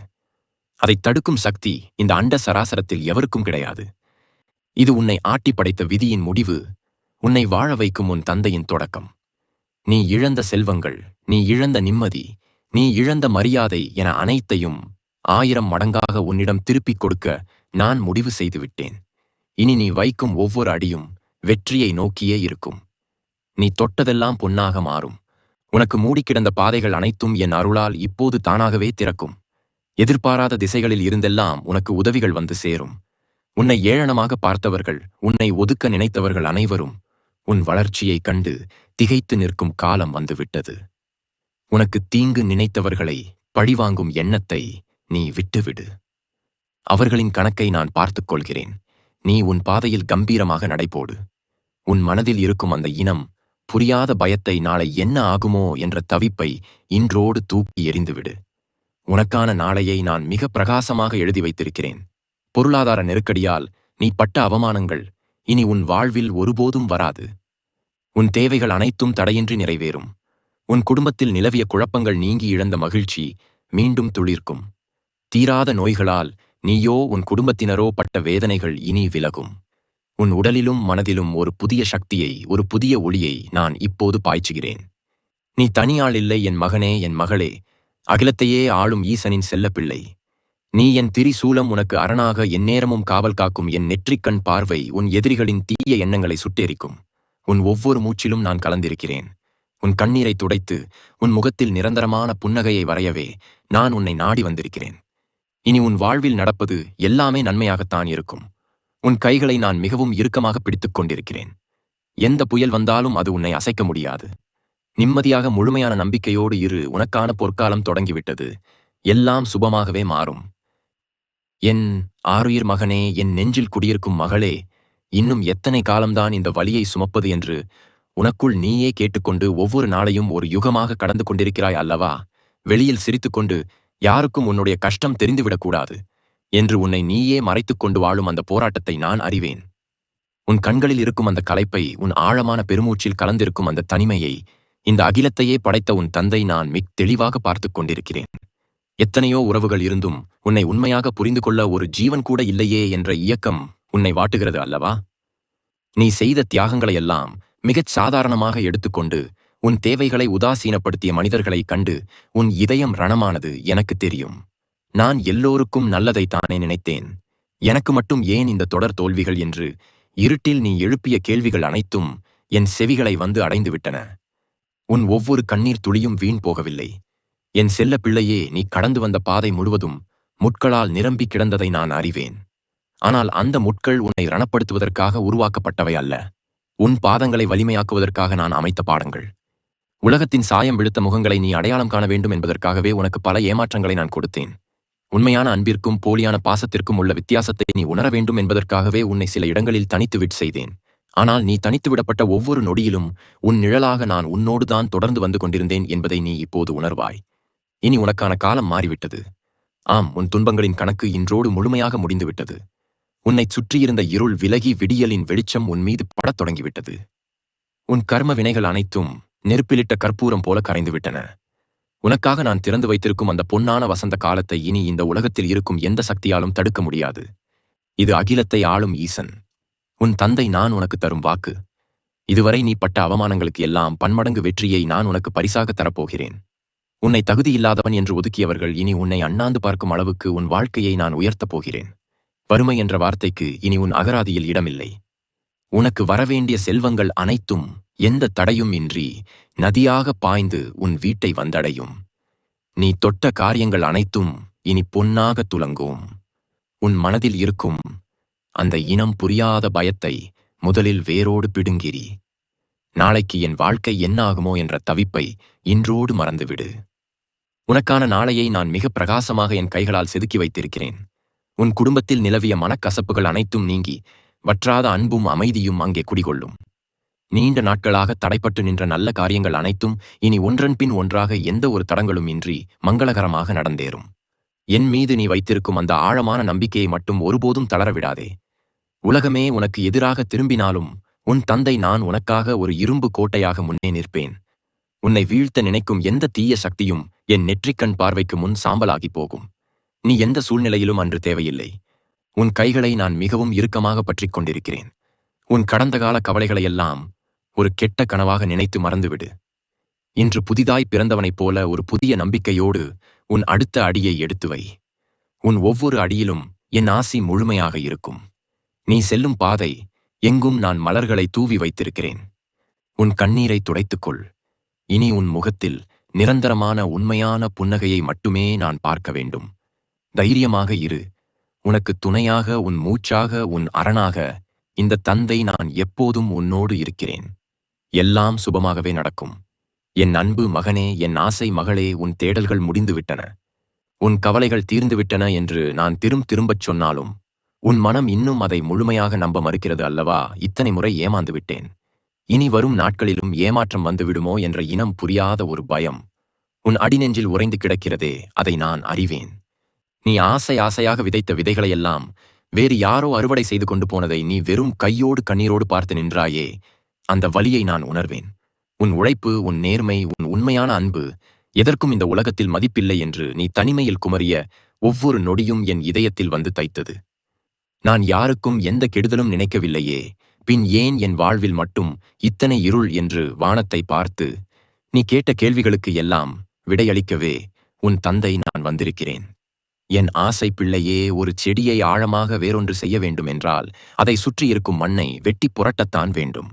அதை தடுக்கும் சக்தி இந்த அண்ட சராசரத்தில் எவருக்கும் கிடையாது. இது உன்னை ஆட்டி படைத்த விதியின் முடிவு, உன்னை வாழ வைக்கும் உன் தந்தையின் தொடக்கம். நீ இழந்த செல்வங்கள், நீ இழந்த நிம்மதி, நீ இழந்த மரியாதை என அனைத்தையும் 1000 மடங்காக உன்னிடம் திருப்பிக் கொடுக்க நான் முடிவு செய்துவிட்டேன். இனி நீ வைக்கும் ஒவ்வொரு அடியும் வெற்றியை நோக்கியே இருக்கும். நீ தொட்டதெல்லாம் பொன்னாக மாறும். உனக்கு மூடிக்கிடந்த பாதைகள் அனைத்தும் என் அருளால் இப்போது தானாகவே திறக்கும். எதிர்பாராத திசைகளில் இருந்தெல்லாம் உனக்கு உதவிகள் வந்து சேரும். உன்னை ஏளனமாக பார்த்தவர்கள், உன்னை ஒதுக்க நினைத்தவர்கள் அனைவரும் உன் வளர்ச்சியைக் கண்டு திகைத்து நிற்கும் காலம் வந்துவிட்டது. உனக்கு தீங்கு நினைத்தவர்களை பழிவாங்கும் எண்ணத்தை நீ விட்டுவிடு. அவர்களின் கணக்கை நான் பார்த்துக் கொள்கிறேன். நீ உன் பாதையில் கம்பீரமாக நடைபோடு. உன் மனதில் இருக்கும் அந்த இனம் புரியாத பயத்தை நாளை என்ன ஆகுமோ என்ற தவிப்பை இன்றோடு தூக்கி எறிந்துவிடு. உனக்கான நாளையை நான் மிக பிரகாசமாக எழுதி வைத்திருக்கிறேன். பொருளாதார நெருக்கடியால் நீ பட்ட அவமானங்கள் இனி உன் வாழ்வில் ஒருபோதும் வராது. உன் தேவைகள் அனைத்தும் தடையின்றி நிறைவேறும். உன் குடும்பத்தில் நிலவிய குழப்பங்கள் நீங்கி இழந்த மகிழ்ச்சி மீண்டும் துளிர்க்கும். தீராத நோய்களால் நீயோ உன் குடும்பத்தினரோ பட்ட வேதனைகள் இனி விலகும். உன் உடலிலும் மனதிலும் ஒரு புதிய சக்தியை, ஒரு புதிய ஒளியை நான் இப்போது பாய்ச்சுகிறேன். நீ தனியாள் இல்லை என் மகனே, என் மகளே, அகிலத்தையே ஆளும் ஈசனின் செல்லப்பிள்ளை. நீ என் திரிசூலம், உனக்கு அரணாக எந்நேரமும் காவல் காக்கும் என் நெற்றிக்கண் பார்வை உன் எதிரிகளின் தீய எண்ணங்களை சுட்டெரிக்கும். உன் ஒவ்வொரு மூச்சிலும் நான் கலந்திருக்கிறேன். உன் கண்ணீரை துடைத்து உன் முகத்தில் நிரந்தரமான புன்னகையை வரையவே நான் உன்னை நாடி வந்திருக்கிறேன். இனி உன் வாழ்வில் நடப்பது எல்லாமே நன்மையாகத்தான் இருக்கும். உன் கைகளை நான் மிகவும் இறுக்கமாக பிடித்துக் கொண்டிருக்கிறேன். எந்த புயல் வந்தாலும் அது உன்னை அசைக்க முடியாது. நிம்மதியாக முழுமையான நம்பிக்கையோடு இரு. உனக்கான பொற்காலம் தொடங்கிவிட்டது. எல்லாம் சுபமாகவே மாறும். என் ஆருயிர் மகனே, என் நெஞ்சில் குடியிருக்கும் மகளே, இன்னும் எத்தனை காலம்தான் இந்த வலியை சுமப்பது என்று உனக்குள் நீயே கேட்டுக்கொண்டு ஒவ்வொரு நாளையும் ஒரு யுகமாக கடந்து கொண்டிருக்கிறாய் அல்லவா? வெளியில் சிரித்துக்கொண்டு யாருக்கும் உன்னுடைய கஷ்டம் தெரிந்துவிடக்கூடாது என்று உன்னை நீயே மறைத்துக் கொண்டு வாழும் அந்த போராட்டத்தை நான் அறிவேன். உன் கண்களில் இருக்கும் அந்த களைப்பை, உன் ஆழமான பெருமூச்சில் கலந்திருக்கும் அந்த தனிமையை, இந்த அகிலத்தையே படைத்த உன் தந்தை நான் மிக தெளிவாக பார்த்துக் கொண்டிருக்கிறேன். எத்தனையோ உறவுகள் இருந்தும் உன்னை உண்மையாக புரிந்து கொள்ள ஒரு ஜீவன் கூட இல்லையே என்ற இயக்கம் உன்னை வாட்டுகிறது அல்லவா? நீ செய்த தியாகங்களையெல்லாம் மிகச் சாதாரணமாக எடுத்துக்கொண்டு உன் தேவைகளை உதாசீனப்படுத்திய மனிதர்களை கண்டு உன் இதயம் ரணமானது எனக்கு தெரியும். நான் எல்லோருக்கும் நல்லதைத்தானே நினைத்தேன். எனக்கு மட்டும் ஏன் இந்த தொடர் தோல்விகள் என்று இருட்டில் நீ எழுப்பிய கேள்விகள் அனைத்தும் என் செவிகளை வந்து அடைந்துவிட்டன. உன் ஒவ்வொரு கண்ணீர் துளியும் வீண் போகவில்லை. என் செல்ல பிள்ளையே, நீ கடந்து வந்த பாதை முழுவதும் முட்களால் நிரம்பி கிடந்ததை நான் அறிவேன். ஆனால் அந்த முட்கள் உன்னை ரணப்படுத்துவதற்காக உருவாக்கப்பட்டவை அல்ல. உன் பாதங்களை வலிமையாக்குவதற்காக நான் அமைத்த பாடங்கள். உலகத்தின் சாயம் விழுத்த முகங்களை நீ அடையாளம் காண வேண்டும் என்பதற்காகவே உனக்கு பல ஏமாற்றங்களை நான் கொடுத்தேன். உண்மையான அன்பிற்கும் போலியான பாசத்திற்கும் உள்ள வித்தியாசத்தை நீ உணர வேண்டும் என்பதற்காகவே உன்னை சில இடங்களில் தனித்துவிட் செய்தேன். ஆனால் நீ தனித்துவிடப்பட்ட ஒவ்வொரு நொடியிலும் உன் நிழலாக நான் உன்னோடுதான் தொடர்ந்து வந்து கொண்டிருந்தேன் என்பதை நீ இப்போது உணர்வாய். இனி உனக்கான காலம் மாறிவிட்டது. ஆம், உன் துன்பங்களின் கணக்கு இன்றோடு முழுமையாக முடிந்துவிட்டது. உன்னைச் சுற்றியிருந்த இருள் விலகி விடியலின் வெளிச்சம் உன் மீது படத் தொடங்கிவிட்டது. உன் கர்ம வினைகள் அனைத்தும் நெருப்பிலிட்ட கற்பூரம் போல கரைந்துவிட்டன. உனக்காக நான் திறந்து வைத்திருக்கும் அந்த பொன்னான வசந்த காலத்தை இனி இந்த உலகத்தில் இருக்கும் எந்த சக்தியாலும் தடுக்க முடியாது. இது அகிலத்தை ஆளும் ஈசன், உன் தந்தை நான் உனக்கு தரும் வாக்கு. இதுவரை நீ பட்ட அவமானங்களுக்கு எல்லாம் பன்மடங்கு வெற்றியை நான் உனக்கு பரிசாக தரப்போகிறேன். உன்னை தகுதியில்லாதவன் என்று ஒதுக்கியவர்கள் இனி உன்னை அண்ணாந்து பார்க்கும் அளவுக்கு உன் வாழ்க்கையை நான் உயர்த்தப் போகிறேன். வறுமை என்ற வார்த்தைக்கு இனி உன் அகராதியில் இடமில்லை. உனக்கு வரவேண்டிய செல்வங்கள் அனைத்தும் எந்த தடையும் இன்றி நதியாக பாய்ந்து உன் வீட்டை வந்தடையும். நீ தொட்ட காரியங்கள் அனைத்தும் இனி பொன்னாக துலங்கும். உன் மனதில் இருக்கும் அந்த இனம் புரியாத பயத்தை முதலில் வேரோடு பிடுங்கிரி. நாளைக்கு என் வாழ்க்கை என்ன ஆகுமோ என்ற தவிப்பை இன்றோடு மறந்துவிடு. உனக்கான நாளையை நான் மிக பிரகாசமாக என் கைகளால் செதுக்கி வைத்திருக்கிறேன். உன் குடும்பத்தில் நிலவிய மனக்கசப்புகள் அனைத்தும் நீங்கி வற்றாத அன்பும் அமைதியும் அங்கே குடிகொள்ளும். நீண்ட நாட்களாக தடைப்பட்டு நின்ற நல்ல காரியங்கள் அனைத்தும் இனி ஒன்றன் பின் ஒன்றாக எந்த ஒரு தடங்களும் இன்றி மங்களகரமாக நடந்தேறும். என் மீது நீ வைத்திருக்கும் அந்த ஆழமான நம்பிக்கையை மட்டும் ஒருபோதும் தளரவிடாதே. உலகமே உனக்கு எதிராக திரும்பினாலும் உன் தந்தை நான் உனக்காக ஒரு இரும்பு கோட்டையாக முன்னே நிற்பேன். உன்னை வீழ்த்த நினைக்கும் எந்த தீய சக்தியும் என் நெற்றிக்கண் பார்வைக்கு முன் சாம்பலாகி போகும். நீ எந்த சூழ்நிலையிலும் அன்று தேவையில்லை. உன் கைகளை நான் மிகவும் இறுக்கமாக பற்றிக் கொண்டிருக்கிறேன். உன் கடந்த கால கவலைகளையெல்லாம் ஒரு கெட்ட கனவாக நினைத்து மறந்துவிடு. இன்று புதிதாய் பிறந்தவனைப் போல ஒரு புதிய நம்பிக்கையோடு உன் அடுத்த அடியை எடுத்து வை. உன் ஒவ்வொரு அடியிலும் என் ஆசி முழுமையாக இருக்கும். நீ செல்லும் பாதை எங்கும் நான் மலர்களை தூவி வைத்திருக்கிறேன். உன் கண்ணீரை துடைத்துக்கொள். இனி உன் முகத்தில் நிரந்தரமான உண்மையான புன்னகையை மட்டுமே நான் பார்க்க வேண்டும். தைரியமாக இரு. உனக்கு துணையாக, உன் மூச்சாக, உன் அரணாக இந்த தந்தை நான் எப்போதும் உன்னோடு இருக்கிறேன். எல்லாம் சுபமாகவே நடக்கும். என் அன்பு மகனே, என் ஆசை மகளே, உன் தேடல்கள் முடிந்துவிட்டன. உன் கவலைகள் தீர்ந்துவிட்டன என்று நான் திரும்பச் சொன்னாலும் உன் மனம் இன்னும் அதை முழுமையாக நம்ப மறுக்கிறது அல்லவா? இத்தனை முறை ஏமாந்து விட்டேன். இனி வரும் நாட்களிலும் ஏமாற்றம் வந்துவிடுமோ என்ற இனம் புரியாத ஒரு பயம் உன் அடிநெஞ்சில் உறைந்து கிடக்கிறதே, அதை நான் அறிவேன். நீ ஆசையாக விதைத்த விதைகளையெல்லாம் வேறு யாரோ அறுவடை செய்து கொண்டு போனதை நீ வெறும் கையோடு கண்ணீரோடு பார்த்து நின்றாயே, அந்த வலியை நான் உணர்வேன். உன் உழைப்பு, உன் நேர்மை, உன் உண்மையான அன்பு எதற்கும் இந்த உலகத்தில் மதிப்பில்லை என்று நீ தனிமையில் குமரிய ஒவ்வொரு நொடியும் என் இதயத்தில் வந்து தைத்தது. நான் யாருக்கும் எந்த கெடுதலும் நினைக்கவில்லையே, பின் ஏன் என் வாழ்வில் மட்டும் இத்தனை இருள் என்று வானத்தை பார்த்து நீ கேட்ட கேள்விகளுக்கு எல்லாம் விடையளிக்கவே உன் தந்தை நான் வந்திருக்கிறேன். என் ஆசை பிள்ளையே, ஒரு செடியை ஆழமாக வேறொன்று செய்ய வேண்டும் என்றால் அதை சுற்றியிருக்கும் மண்ணை வெட்டி புரட்டத்தான் வேண்டும்.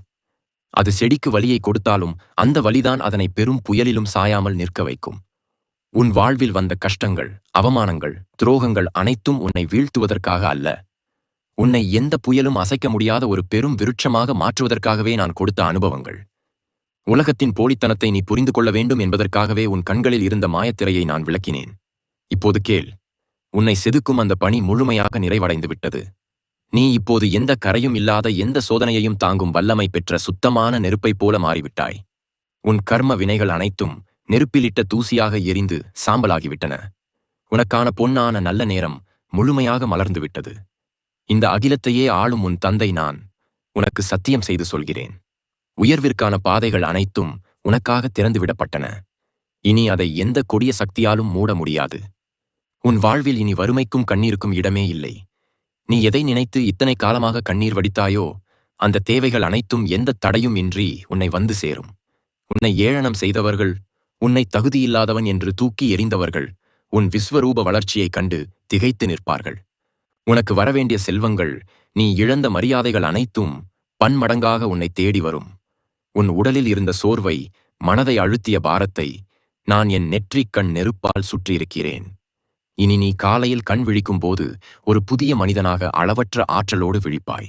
அது செடிக்கு வலியை கொடுத்தாலும் அந்த வலிதான் அதனை பெரும் புயலிலும் சாயாமல் நிற்க வைக்கும். உன் வாழ்வில் வந்த கஷ்டங்கள், அவமானங்கள், துரோகங்கள் அனைத்தும் உன்னை வீழ்த்துவதற்காக அல்ல, உன்னை எந்த புயலும் அசைக்க முடியாத ஒரு பெரும் விருட்சமாக மாற்றுவதற்காகவே நான் கொடுத்த அனுபவங்கள். உலகத்தின் போலித்தனத்தை நீ புரிந்து கொள்ள வேண்டும் என்பதற்காகவே உன் கண்களில் இருந்த மாயத்திரையை நான் விளக்கினேன். இப்போது கேள். உன்னை செதுக்கும் அந்த பணி முழுமையாக நிறைவடைந்து விட்டது. நீ இப்போது எந்த கரையும் இல்லாத, எந்த சோதனையையும் தாங்கும் வல்லமை பெற்ற சுத்தமான நெருப்பைப் போல மாறிவிட்டாய். உன் கர்ம வினைகள் அனைத்தும் நெருப்பிலிட்ட தூசியாக எரிந்து சாம்பலாகிவிட்டன. உனக்கான பொன்னான நல்ல நேரம் முழுமையாக மலர்ந்துவிட்டது. இந்த அகிலத்தையே ஆளும் உன் தந்தை நான் உனக்கு சத்தியம் செய்து சொல்கிறேன். உயர்விற்கான பாதைகள் அனைத்தும் உனக்காக திறந்துவிடப்பட்டன. இனி அதை எந்த கொடிய சக்தியாலும் மூட முடியாது. உன் வாழ்வில் இனி வறுமைக்கும் கண்ணீருக்கும் இடமே இல்லை. நீ எதை நினைத்து இத்தனை காலமாக கண்ணீர் வடித்தாயோ, அந்த தேவைகள் அனைத்தும் எந்த தடையும் இன்றி உன்னை வந்து சேரும். உன்னை ஏளனம் செய்தவர்கள், உன்னை தகுதியில்லாதவன் என்று தூக்கி எறிந்தவர்கள் உன் விஸ்வரூப வளர்ச்சியைக் கண்டு திகைத்து நிற்பார்கள். உனக்கு வரவேண்டிய செல்வங்கள், நீ இழந்த மரியாதைகள் அனைத்தும் பன்மடங்காக உன்னை தேடி வரும். உன் உடலில் இருந்த சோர்வை, மனதை அழுத்திய பாரத்தை நான் என் நெற்றிக் கண் நெருப்பால் சுற்றியிருக்கிறேன். இனி நீ காலையில் கண் விழிக்கும் போது ஒரு புதிய மனிதனாக அளவற்ற ஆற்றலோடு விழிப்பாய்.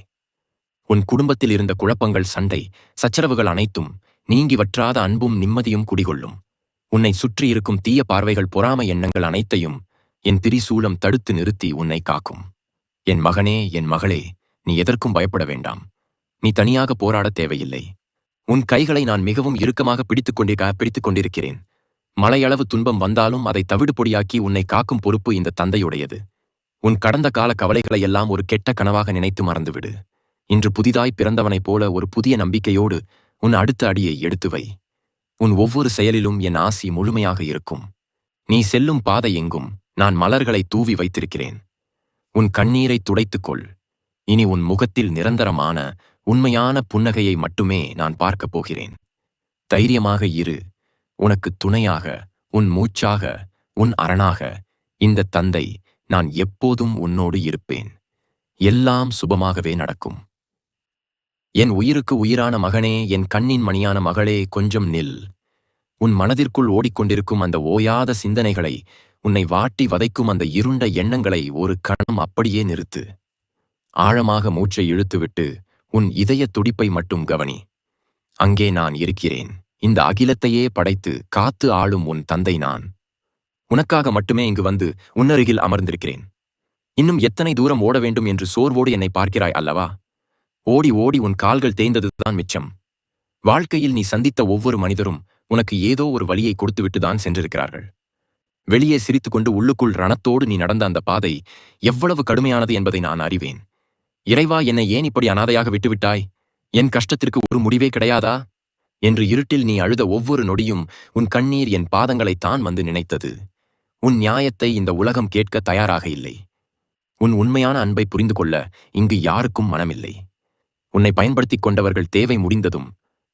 உன் குடும்பத்தில் இருந்த குழப்பங்கள், சண்டை, சச்சரவுகள் அனைத்தும் நீங்கி வற்றாத அன்பும் நிம்மதியும் குடிகொள்ளும். உன்னை சுற்றியிருக்கும் தீய பார்வைகள், பொறாமை எண்ணங்கள் அனைத்தையும் என் திரிசூலம் தடுத்து நிறுத்தி உன்னை காக்கும். என் மகனே, என் மகளே, நீ எதற்கும் பயப்பட வேண்டாம். நீ தனியாக போராட தேவையில்லை. உன் கைகளை நான் மிகவும் இறுக்கமாக பிடித்துக் கொண்டிருக்கிறேன். மலையளவு துன்பம் வந்தாலும் அதை தவிடு பொடியாக்கி உன்னை காக்கும் பொறுப்பு இந்த தந்தையுடையது. உன் கடந்த கால கவலைகளையெல்லாம் ஒரு கெட்ட கனவாக நினைத்து மறந்துவிடு. இன்று புதிதாய் பிறந்தவனைப் போல ஒரு புதிய நம்பிக்கையோடு உன் அடுத்த அடியை எடுத்து வை. உன் ஒவ்வொரு செயலிலும் என் ஆசி முழுமையாக இருக்கும். நீ செல்லும் பாதை எங்கும் நான் மலர்களை தூவி வைத்திருக்கிறேன். உன் கண்ணீரை துடைத்துக்கொள். இனி உன் முகத்தில் நிரந்தரமான, உண்மையான புன்னகையை மட்டுமே நான் பார்க்கப் போகிறேன். தைரியமாக இரு. உனக்கு துணையாக, உன் மூச்சாக, உன் அரணாக இந்த தந்தை நான் எப்போதும் உன்னோடு இருப்பேன். எல்லாம் சுபமாகவே நடக்கும். என் உயிருக்கு உயிரான மகனே, என் கண்ணின் மணியான மகளே, கொஞ்சம் நில். உன் மனதிற்குள் ஓடிக்கொண்டிருக்கும் அந்த ஓயாத சிந்தனைகளை, உன்னை வாட்டி வதைக்கும் அந்த இருண்ட எண்ணங்களை ஒரு கணம் அப்படியே நிறுத்து. ஆழமாக மூச்சை இழுத்துவிட்டு உன் இதய துடிப்பை மட்டும் கவனி. அங்கே நான் இருக்கிறேன். இந்த அகிலத்தையே படைத்து காத்து ஆளும் உன் தந்தை நான். உனக்காக மட்டுமே இங்கு வந்து உன்னருகில் அமர்ந்திருக்கிறேன். இன்னும் எத்தனை தூரம் ஓட வேண்டும் என்று சோர்வோடு என்னை பார்க்கிறாய் அல்லவா? ஓடி ஓடி உன் கால்கள் தேய்ந்ததுதான் மிச்சம். வாழ்க்கையில் நீ சந்தித்த ஒவ்வொரு மனிதரும் உனக்கு ஏதோ ஒரு வழியை கொடுத்துவிட்டுதான் சென்றிருக்கிறார்கள். வெளியே சிரித்துக்கொண்டு உள்ளுக்குள் ரணத்தோடு நீ நடந்த அந்த பாதை எவ்வளவு கடுமையானது என்பதை நான் அறிவேன். இறைவா, என்னை ஏன் இப்படி அனாதையாக விட்டுவிட்டாய்? என் கஷ்டத்திற்கு ஒரு முடிவே கிடையாதா என்று இருட்டில் நீ அழுத ஒவ்வொரு நொடியும் உன் கண்ணீர் என் பாதங்களைத்தான் வந்து நினைத்தது. உன் நியாயத்தை இந்த உலகம் கேட்க தயாராக இல்லை. உன் உண்மையான அன்பை புரிந்து கொள்ள இங்கு யாருக்கும் மனமில்லை. உன்னை பயன்படுத்திக் கொண்டவர்கள் தேவை முடிந்ததும்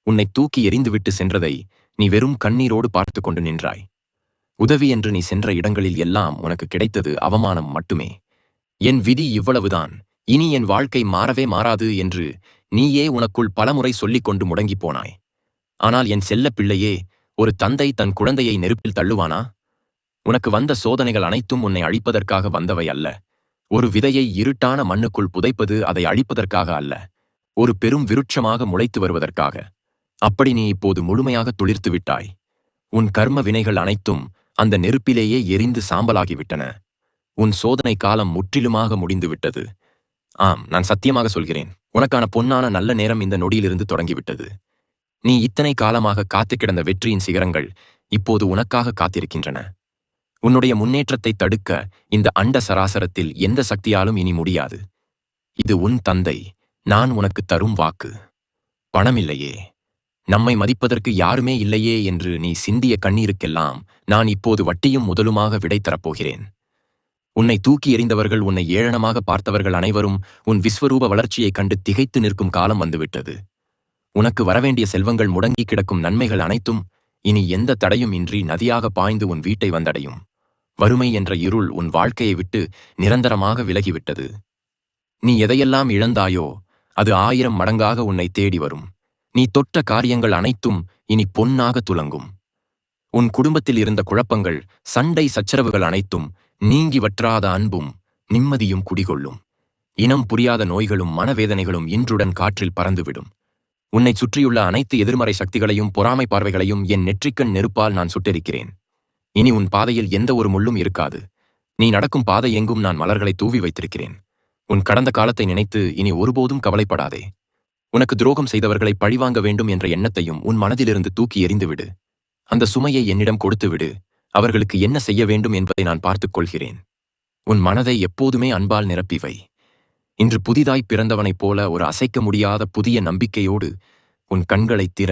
உன்னை தூக்கி எறிந்துவிட்டு சென்றதை நீ வெறும் கண்ணீரோடு பார்த்து கொண்டு நின்றாய். உதவி என்று நீ சென்ற இடங்களில் எல்லாம் உனக்கு கிடைத்தது அவமானம் மட்டுமே. என் விதி இவ்வளவுதான், இனி என் வாழ்க்கை மாறவே மாறாது என்று நீயே உனக்குள் பலமுறை சொல்லிக் கொண்டு முடங்கிப் போனாய். ஆனால் என் செல்ல பிள்ளையே, ஒரு தந்தை தன் குழந்தையை நெருப்பில் தள்ளுவானா? உனக்கு வந்த சோதனைகள் அனைத்தும் உன்னை அழிப்பதற்காக வந்தவை அல்ல. ஒரு விதையை இருட்டான மண்ணுக்குள் புதைப்பது அதை அழிப்பதற்காக அல்ல, ஒரு பெரும் விருட்சமாக முளைத்து வருவதற்காக. அப்படி நீ இப்போது முழுமையாக துளிர்த்து விட்டாய். உன் கர்ம வினைகள் அனைத்தும் அந்த நெருப்பிலேயே எரிந்து சாம்பலாகிவிட்டன. உன் சோதனை காலம் முற்றிலுமாக முடிந்துவிட்டது. ஆம், நான் சத்தியமாக சொல்கிறேன், உனக்கான பொன்னான நல்ல நேரம் இந்த நொடியிலிருந்து தொடங்கிவிட்டது. நீ இத்தனை காலமாக காத்து கிடந்த வெற்றியின் சிகரங்கள் இப்போது உனக்காக காத்திருக்கின்றன. உன்னுடைய முன்னேற்றத்தை தடுக்க இந்த அண்ட சராசரத்தில் எந்த சக்தியாலும் இனி முடியாது. இது உன் தந்தை நான் உனக்கு தரும் வாக்கு. பணமில்லையே, நம்மை மதிப்பதற்கு யாருமே இல்லையே என்று நீ சிந்திய கண்ணீருக்கெல்லாம் நான் இப்போது வட்டியும் முதலுமாக விடை தரப்போகிறேன். உன்னை தூக்கி எறிந்தவர்கள், உன்னை ஏளனமாக பார்த்தவர்கள் அனைவரும் உன் விஸ்வரூப வளர்ச்சியைக் கண்டு திகைத்து நிற்கும் காலம் வந்துவிட்டது. உனக்கு வரவேண்டிய செல்வங்கள், முடங்கி கிடக்கும் நன்மைகள் அனைத்தும் இனி எந்த தடையும் இன்றி நதியாக பாய்ந்து உன் வீட்டை வந்தடையும். வறுமை என்ற இருள் உன் வாழ்க்கையை விட்டு நிரந்தரமாக விலகிவிட்டது. நீ எதையெல்லாம் இழந்தாயோ அது 1000 மடங்காக உன்னை தேடி வரும். நீ தொட்ட காரியங்கள் அனைத்தும் இனி பொன்னாக துலங்கும். உன் குடும்பத்தில் இருந்த குழப்பங்கள், சண்டை சச்சரவுகள் அனைத்தும் நீங்கி வற்றாத அன்பும் நிம்மதியும் குடிகொள்ளும். இனம் புரியாத நோய்களும் மனவேதனைகளும் இன்றுடன் காற்றில் பறந்துவிடும். உன்னை சுற்றியுள்ள அனைத்து எதிர்மறை சக்திகளையும் பொறாமை பார்வைகளையும் என் நெற்றிக்கண் நெருப்பால் நான் சுட்டெரிக்கிறேன். இனி உன் பாதையில் எந்த ஒரு முள்ளும் இருக்காது. நீ நடக்கும் பாதை எங்கும் நான் மலர்களை தூவி வைத்திருக்கிறேன். உன் கடந்த காலத்தை நினைத்து இனி ஒருபோதும் கவலைப்படாதே. உனக்கு துரோகம் செய்தவர்களை பழிவாங்க வேண்டும் என்ற எண்ணத்தையும் உன் மனதிலிருந்து தூக்கி எறிந்துவிடு. அந்த சுமையை என்னிடம் கொடுத்துவிடு. அவர்களுக்கு என்ன செய்ய வேண்டும் என்பதை நான் பார்த்துக் கொள்கிறேன். உன் மனதை எப்போதுமே அன்பால் நிரப்பிவை. இன்று புதிதாய் பிறந்தவனைப் போல ஒரு அசைக்க முடியாத புதிய நம்பிக்கையோடு உன் கண்களைத் திற.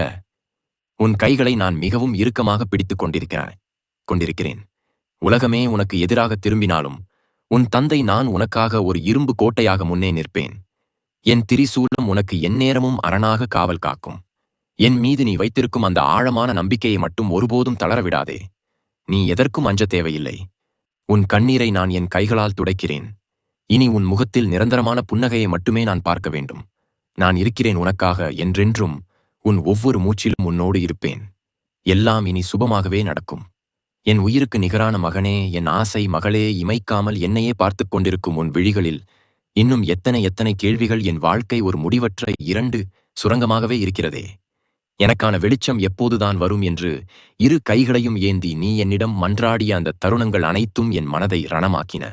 உன் கைகளை நான் மிகவும் இறுக்கமாக பிடித்துக் கொண்டிருக்கிறேன். உலகமே உனக்கு எதிராக திரும்பினாலும் உன் தந்தை நான் உனக்காக ஒரு இரும்பு கோட்டையாக முன்னே நிற்பேன். என் திரிசூலம் உனக்கு எந்நேரமும் அரணாக காவல் காக்கும். என் மீது நீ வைத்திருக்கும் அந்த ஆழமான நம்பிக்கையை மட்டும் ஒருபோதும் தளரவிடாதே. நீ எதற்கும் அஞ்ச தேவையில்லை. உன் கண்ணீரை நான் என் கைகளால் துடைக்கிறேன். இனி உன் முகத்தில் நிரந்தரமான புன்னகையை மட்டுமே நான் பார்க்க வேண்டும். நான் இருக்கிறேன் உனக்காக என்றென்றும். உன் ஒவ்வொரு மூச்சிலும் உன்னோடு இருப்பேன். எல்லாம் இனி சுபமாகவே நடக்கும். என் உயிருக்கு நிகரான மகனே, என் ஆசை மகளே, இமைக்காமல் என்னையே பார்த்துக் கொண்டிருக்கும் உன் விழிகளில் இன்னும் எத்தனை எத்தனை கேள்விகள். என் வாழ்க்கை ஒரு முடிவற்ற 2 சுரங்கமாகவே இருக்கிறதே. எனக்கான வெளிச்சம் எப்போதுதான் வரும் என்று இரு கைகளையும் ஏந்தி நீ என்னிடம் மன்றாடிய அந்த தருணங்கள் அனைத்தும் என் மனதை ரணமாக்கின.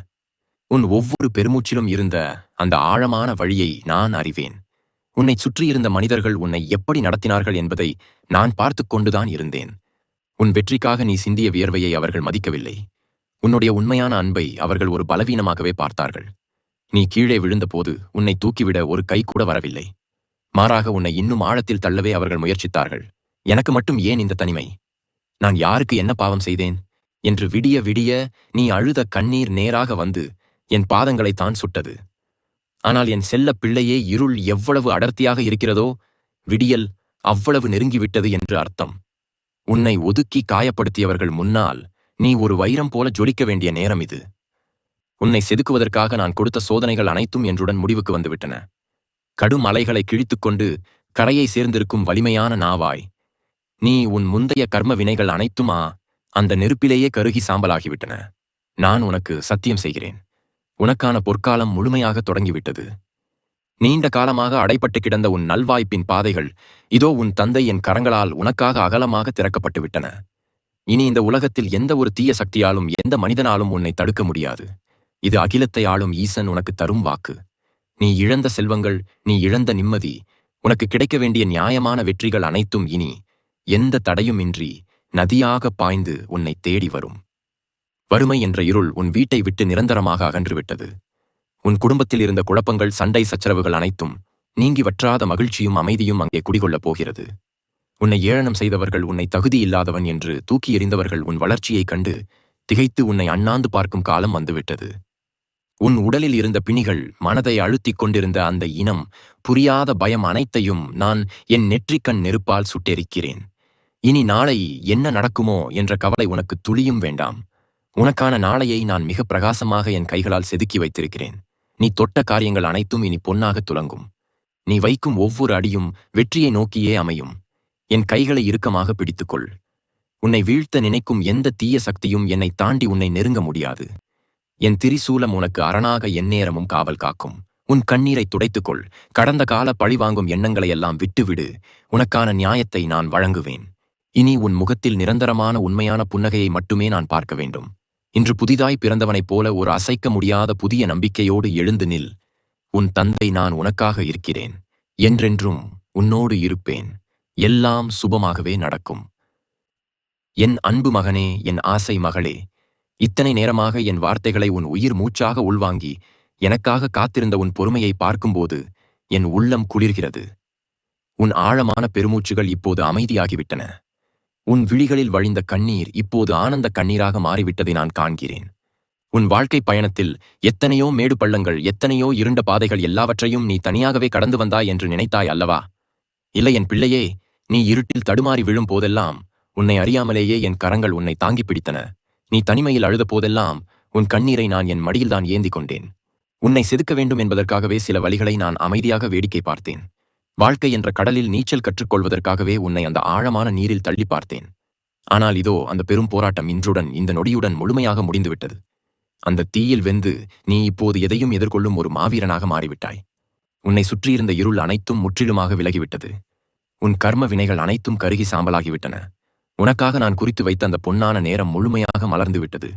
உன் ஒவ்வொரு பெருமூச்சிலும் இருந்த அந்த ஆழமான வழியை நான் அறிவேன். உன்னை சுற்றியிருந்த மனிதர்கள் உன்னை எப்படி நடத்தினார்கள் என்பதை நான் பார்த்து கொண்டுதான் இருந்தேன். உன் வெற்றிக்காக நீ சிந்திய வியர்வையை அவர்கள் மதிக்கவில்லை. உன்னுடைய உண்மையான அன்பை அவர்கள் ஒரு பலவீனமாகவே பார்த்தார்கள். நீ கீழே விழுந்தபோது உன்னை தூக்கிவிட ஒரு கை கூட வரவில்லை. மாறாக உன்னை இன்னும் ஆழத்தில் தள்ளவே அவர்கள் முயற்சித்தார்கள். எனக்கு மட்டும் ஏன் இந்த தனிமை? நான் யாருக்கு என்ன பாவம் செய்தேன் என்று விடிய விடிய நீ அழுத கண்ணீர் நேராக வந்து என் பாதங்களைத்தான் சுட்டது. ஆனால் என் செல்ல பிள்ளையே, இருள் எவ்வளவு அடர்த்தியாக இருக்கிறதோ விடியல் அவ்வளவு நெருங்கிவிட்டது என்று அர்த்தம். உன்னை ஒதுக்கி காயப்படுத்தியவர்கள் முன்னால் நீ ஒரு வைரம் போல ஜொலிக்க வேண்டிய நேரம் இது. உன்னை செதுக்குவதற்காக நான் கொடுத்த சோதனைகள் அனைத்தும் என்றுடன் முடிவுக்கு வந்துவிட்டன. கடும் அலைகளை கிழித்துக்கொண்டு கரையை சேர்ந்திருக்கும் வலிமையான நாவாய், நீ உன் முந்தைய கர்ம வினைகள் அனைத்துமா அந்த நெருப்பிலேயே கருகி சாம்பலாகிவிட்டன. நான் உனக்கு சத்தியம் செய்கிறேன், உனக்கான பொற்காலம் முழுமையாக தொடங்கிவிட்டது. நீண்ட காலமாக அடைப்பட்டு கிடந்த உன் நல்வாய்ப்பின் பாதைகள் இதோ உன் தந்தை என் கரங்களால் உனக்காக அகலமாக திறக்கப்பட்டு விட்டன. இனி இந்த உலகத்தில் எந்த ஒரு தீய சக்தியாலும் எந்த மனிதனாலும் உன்னை தடுக்க முடியாது. இது அகிலத்தை ஆளும் ஈசன் உனக்கு தரும் வாக்கு. நீ இழந்த செல்வங்கள், நீ இழந்த நிம்மதி, உனக்கு கிடைக்க வேண்டிய நியாயமான வெற்றிகள் அனைத்தும் இனி எந்த தடையுமின்றி நதியாக பாய்ந்து உன்னை தேடி வரும். வறுமை என்ற இருள் உன் வீட்டை விட்டு நிரந்தரமாக அகன்றுவிட்டது. உன் குடும்பத்தில் இருந்த குழப்பங்கள், சண்டை சச்சரவுகள் அனைத்தும் நீங்கி வற்றாத மகிழ்ச்சியும் அமைதியும் அங்கே குடிகொள்ளப் போகிறது. உன்னை ஏளனம் செய்தவர்கள், உன்னை தகுதி இல்லாதவன் என்று தூக்கி எறிந்தவர்கள் உன் வளர்ச்சியைக் கண்டு திகைத்து உன்னை அண்ணாந்து பார்க்கும் காலம் வந்துவிட்டது. உன் உடலில் இருந்த பிணிகள், மனதை அழுத்திக் கொண்டிருந்த அந்த இனம் புரியாத பயம் அனைத்தையும் நான் என் நெற்றிக்கண் நெருப்பால் சுட்டெரிக்கிறேன். இனி நாளை என்ன நடக்குமோ என்ற கவலை உனக்கு துளியும் வேண்டாம். உனக்கான நாளையை நான் மிக பிரகாசமாக என் கைகளால் செதுக்கி வைத்திருக்கிறேன். நீ தொட்ட காரியங்கள் அனைத்தும் இனி பொன்னாக துலங்கும். நீ வைக்கும் ஒவ்வொரு அடியும் வெற்றியை நோக்கியே அமையும். என் கைகளை இறுக்கமாக பிடித்துக்கொள். உன்னை வீழ்த்த நினைக்கும் எந்த தீய சக்தியும் என்னை தாண்டி உன்னை நெருங்க முடியாது. என் திரிசூலம் உனக்கு அரணாக எந்நேரமும் காவல் காக்கும். உன் கண்ணீரை துடைத்துக்கொள். கடந்த கால பழிவாங்கும் எண்ணங்களையெல்லாம் விட்டுவிடு. உனக்கான நியாயத்தை நான் வழங்குவேன். இனி உன் முகத்தில் நிரந்தரமான உண்மையான புன்னகையை மட்டுமே நான் பார்க்க வேண்டும். இன்று புதிதாய் பிறந்தவனைப் போல ஒரு அசைக்க முடியாத புதிய நம்பிக்கையோடு எழுந்து நில். உன் தந்தை நான் உனக்காக இருக்கிறேன். என்றென்றும் உன்னோடு இருப்பேன். எல்லாம் சுபமாகவே நடக்கும். என் அன்பு மகனே, என் ஆசை மகளே, இத்தனை நேரமாக என் வார்த்தைகளை உன் உயிர் மூச்சாக உள்வாங்கி எனக்காக காத்திருந்த உன் பொறுமையை பார்க்கும்போது என் உள்ளம் குளிர்கிறது. உன் ஆழமான பெருமூச்சுகள் இப்போது அமைதியாகிவிட்டன. உன் விழிகளில் வழிந்த கண்ணீர் இப்போது ஆனந்த கண்ணீராக மாறிவிட்டதை நான் காண்கிறேன். உன் வாழ்க்கை பயணத்தில் எத்தனையோ மேடு பள்ளங்கள், எத்தனையோ இருண்ட பாதைகள், எல்லாவற்றையும் நீ தனியாகவே கடந்து வந்தாய் என்று நினைத்தாய் அல்லவா? இல்லை என் பிள்ளையே, நீ இருட்டில் தடுமாறி விழும் போதெல்லாம் உன்னை அறியாமலேயே என் கரங்கள் உன்னை தாங்கி பிடித்தன. நீ தனிமையில் அழுத போதெல்லாம் உன் கண்ணீரை நான் என் மடியில்தான் ஏந்தி கொண்டேன். உன்னை செதுக்க வேண்டும் என்பதற்காகவே சில வழிகளை நான் அமைதியாக வேடிக்கை பார்த்தேன். வாழ்க்கை என்ற கடலில் நீச்சல் கற்றுக்கொள்வதற்காகவே உன்னை அந்த ஆழமான நீரில் தள்ளி பார்த்தேன். ஆனால் இதோ அந்த பெரும் போராட்டம் இன்றுடன், இந்த நொடியுடன் முழுமையாக முடிந்துவிட்டது. அந்த தீயில் வெந்து நீ இப்போது எதையும் எதிர்கொள்ளும் ஒரு மாவீரனாக மாறிவிட்டாய். உன்னை சுற்றியிருந்த இருள் அனைத்தும் முற்றிலுமாக விலகிவிட்டது. உன் கர்ம வினைகள் அனைத்தும் கருகி சாம்பலாகிவிட்டன. உனக்காக நான் குறித்து வைத்த அந்த பொன்னான நேரம் முழுமையாக மலர்ந்துவிட்டது.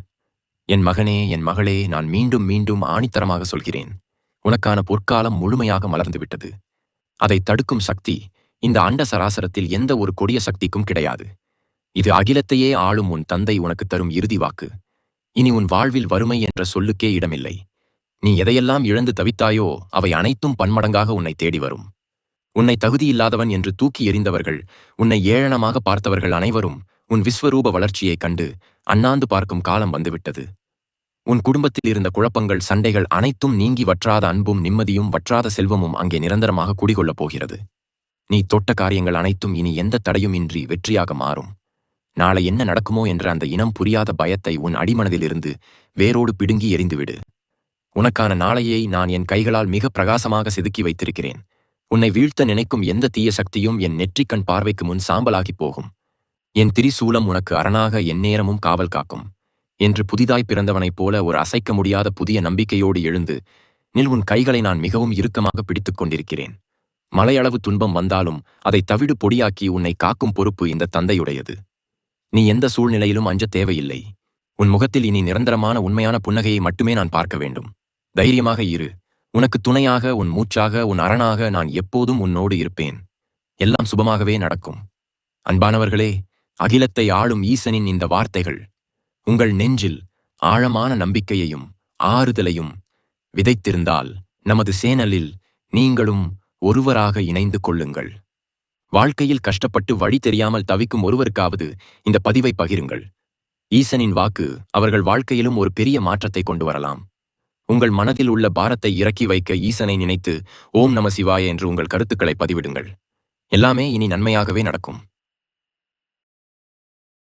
என் மகனே, என் மகளே, நான் மீண்டும் மீண்டும் ஆணித்தரமாக சொல்கிறேன், உனக்கான பொற்காலம் முழுமையாக மலர்ந்துவிட்டது. அதை தடுக்கும் சக்தி இந்த அண்ட சராசரத்தில் எந்த ஒரு கொடிய சக்திக்கும் கிடையாது. இது அகிலத்தையே ஆளும் உன் தந்தை உனக்கு தரும் இறுதி வாக்கு. இனி உன் வாழ்வில் வறுமை என்ற சொல்லுக்கே இடமில்லை. நீ எதையெல்லாம் இழந்து தவித்தாயோ அவை அனைத்தும் பன்மடங்காக உன்னை தேடி வரும். உன்னை தகுதியில்லாதவன் என்று தூக்கி எறிந்தவர்கள், உன்னை ஏளனமாக பார்த்தவர்கள் அனைவரும் உன் விஸ்வரூப வளர்ச்சியைக் கண்டு அண்ணாந்து பார்க்கும் காலம் வந்துவிட்டது. உன் குடும்பத்தில் இருந்த குழப்பங்கள், சண்டைகள் அனைத்தும் நீங்கி வற்றாத அன்பும் நிம்மதியும் வற்றாத செல்வமும் அங்கே நிரந்தரமாக குடிகொள்ளப் போகிறது. நீ தொட்ட காரியங்கள் அனைத்தும் இனி எந்த தடையும் இன்றி வெற்றியாக மாறும். நாளை என்ன நடக்குமோ என்ற அந்த இனம் புரியாத பயத்தை உன் அடிமனதிலிருந்து வேரோடு பிடுங்கி எறிந்துவிடு. உனக்கான நாளையை நான் என் கைகளால் மிக பிரகாசமாக செதுக்கி வைத்திருக்கிறேன். உன்னை வீழ்த்த நினைக்கும் எந்த தீய சக்தியும் என் நெற்றிக்கண் பார்வைக்கு முன் சாம்பலாகிப் போகும். என் திரிசூலம் உனக்கு அரணாக எந்நேரமும் காவல் காக்கும். என்று புதிதாய் பிறந்தவனைப் போல ஒரு அசைக்க முடியாத புதிய நம்பிக்கையோடு எழுந்து நில். உன் கைகளை நான் மிகவும் இறுக்கமாக பிடித்துக் கொண்டிருக்கிறேன். மலையளவு துன்பம் வந்தாலும் அதை தவிடு பொடியாக்கி உன்னை காக்கும் பொறுப்பு இந்த தந்தையுடையது. நீ எந்த சூழ்நிலையிலும் அஞ்ச தேவையில்லை. உன் முகத்தில் இனி நிரந்தரமான உண்மையான புன்னகையை மட்டுமே நான் பார்க்க வேண்டும். தைரியமாக இரு. உனக்கு துணையாக, உன் மூச்சாக, உன் அரணாக நான் எப்போதும் உன்னோடு இருப்பேன். எல்லாம் சுபமாகவே நடக்கும். அன்பானவர்களே, அகிலத்தை ஆளும் ஈசனின் இந்த வார்த்தைகள் உங்கள் நெஞ்சில் ஆழமான நம்பிக்கையையும் ஆறுதலையும் விதைத்திருந்தால் நமது சேனலில் நீங்களும் ஒருவராக இணைந்து கொள்ளுங்கள். வாழ்க்கையில் கஷ்டப்பட்டு வழி தெரியாமல் தவிக்கும் ஒருவருக்காவது இந்த பதிவை பகிருங்கள். ஈசனின் வாக்கு அவர்கள் வாழ்க்கையிலும் ஒரு பெரிய மாற்றத்தை கொண்டு வரலாம். உங்கள் மனதில் உள்ள பாரத்தை இறக்கி வைக்க ஈசனை நினைத்து ஓம் நம சிவாய என்று உங்கள் கருத்துக்களை பதிவிடுங்கள். எல்லாமே இனி நன்மையாகவே நடக்கும்.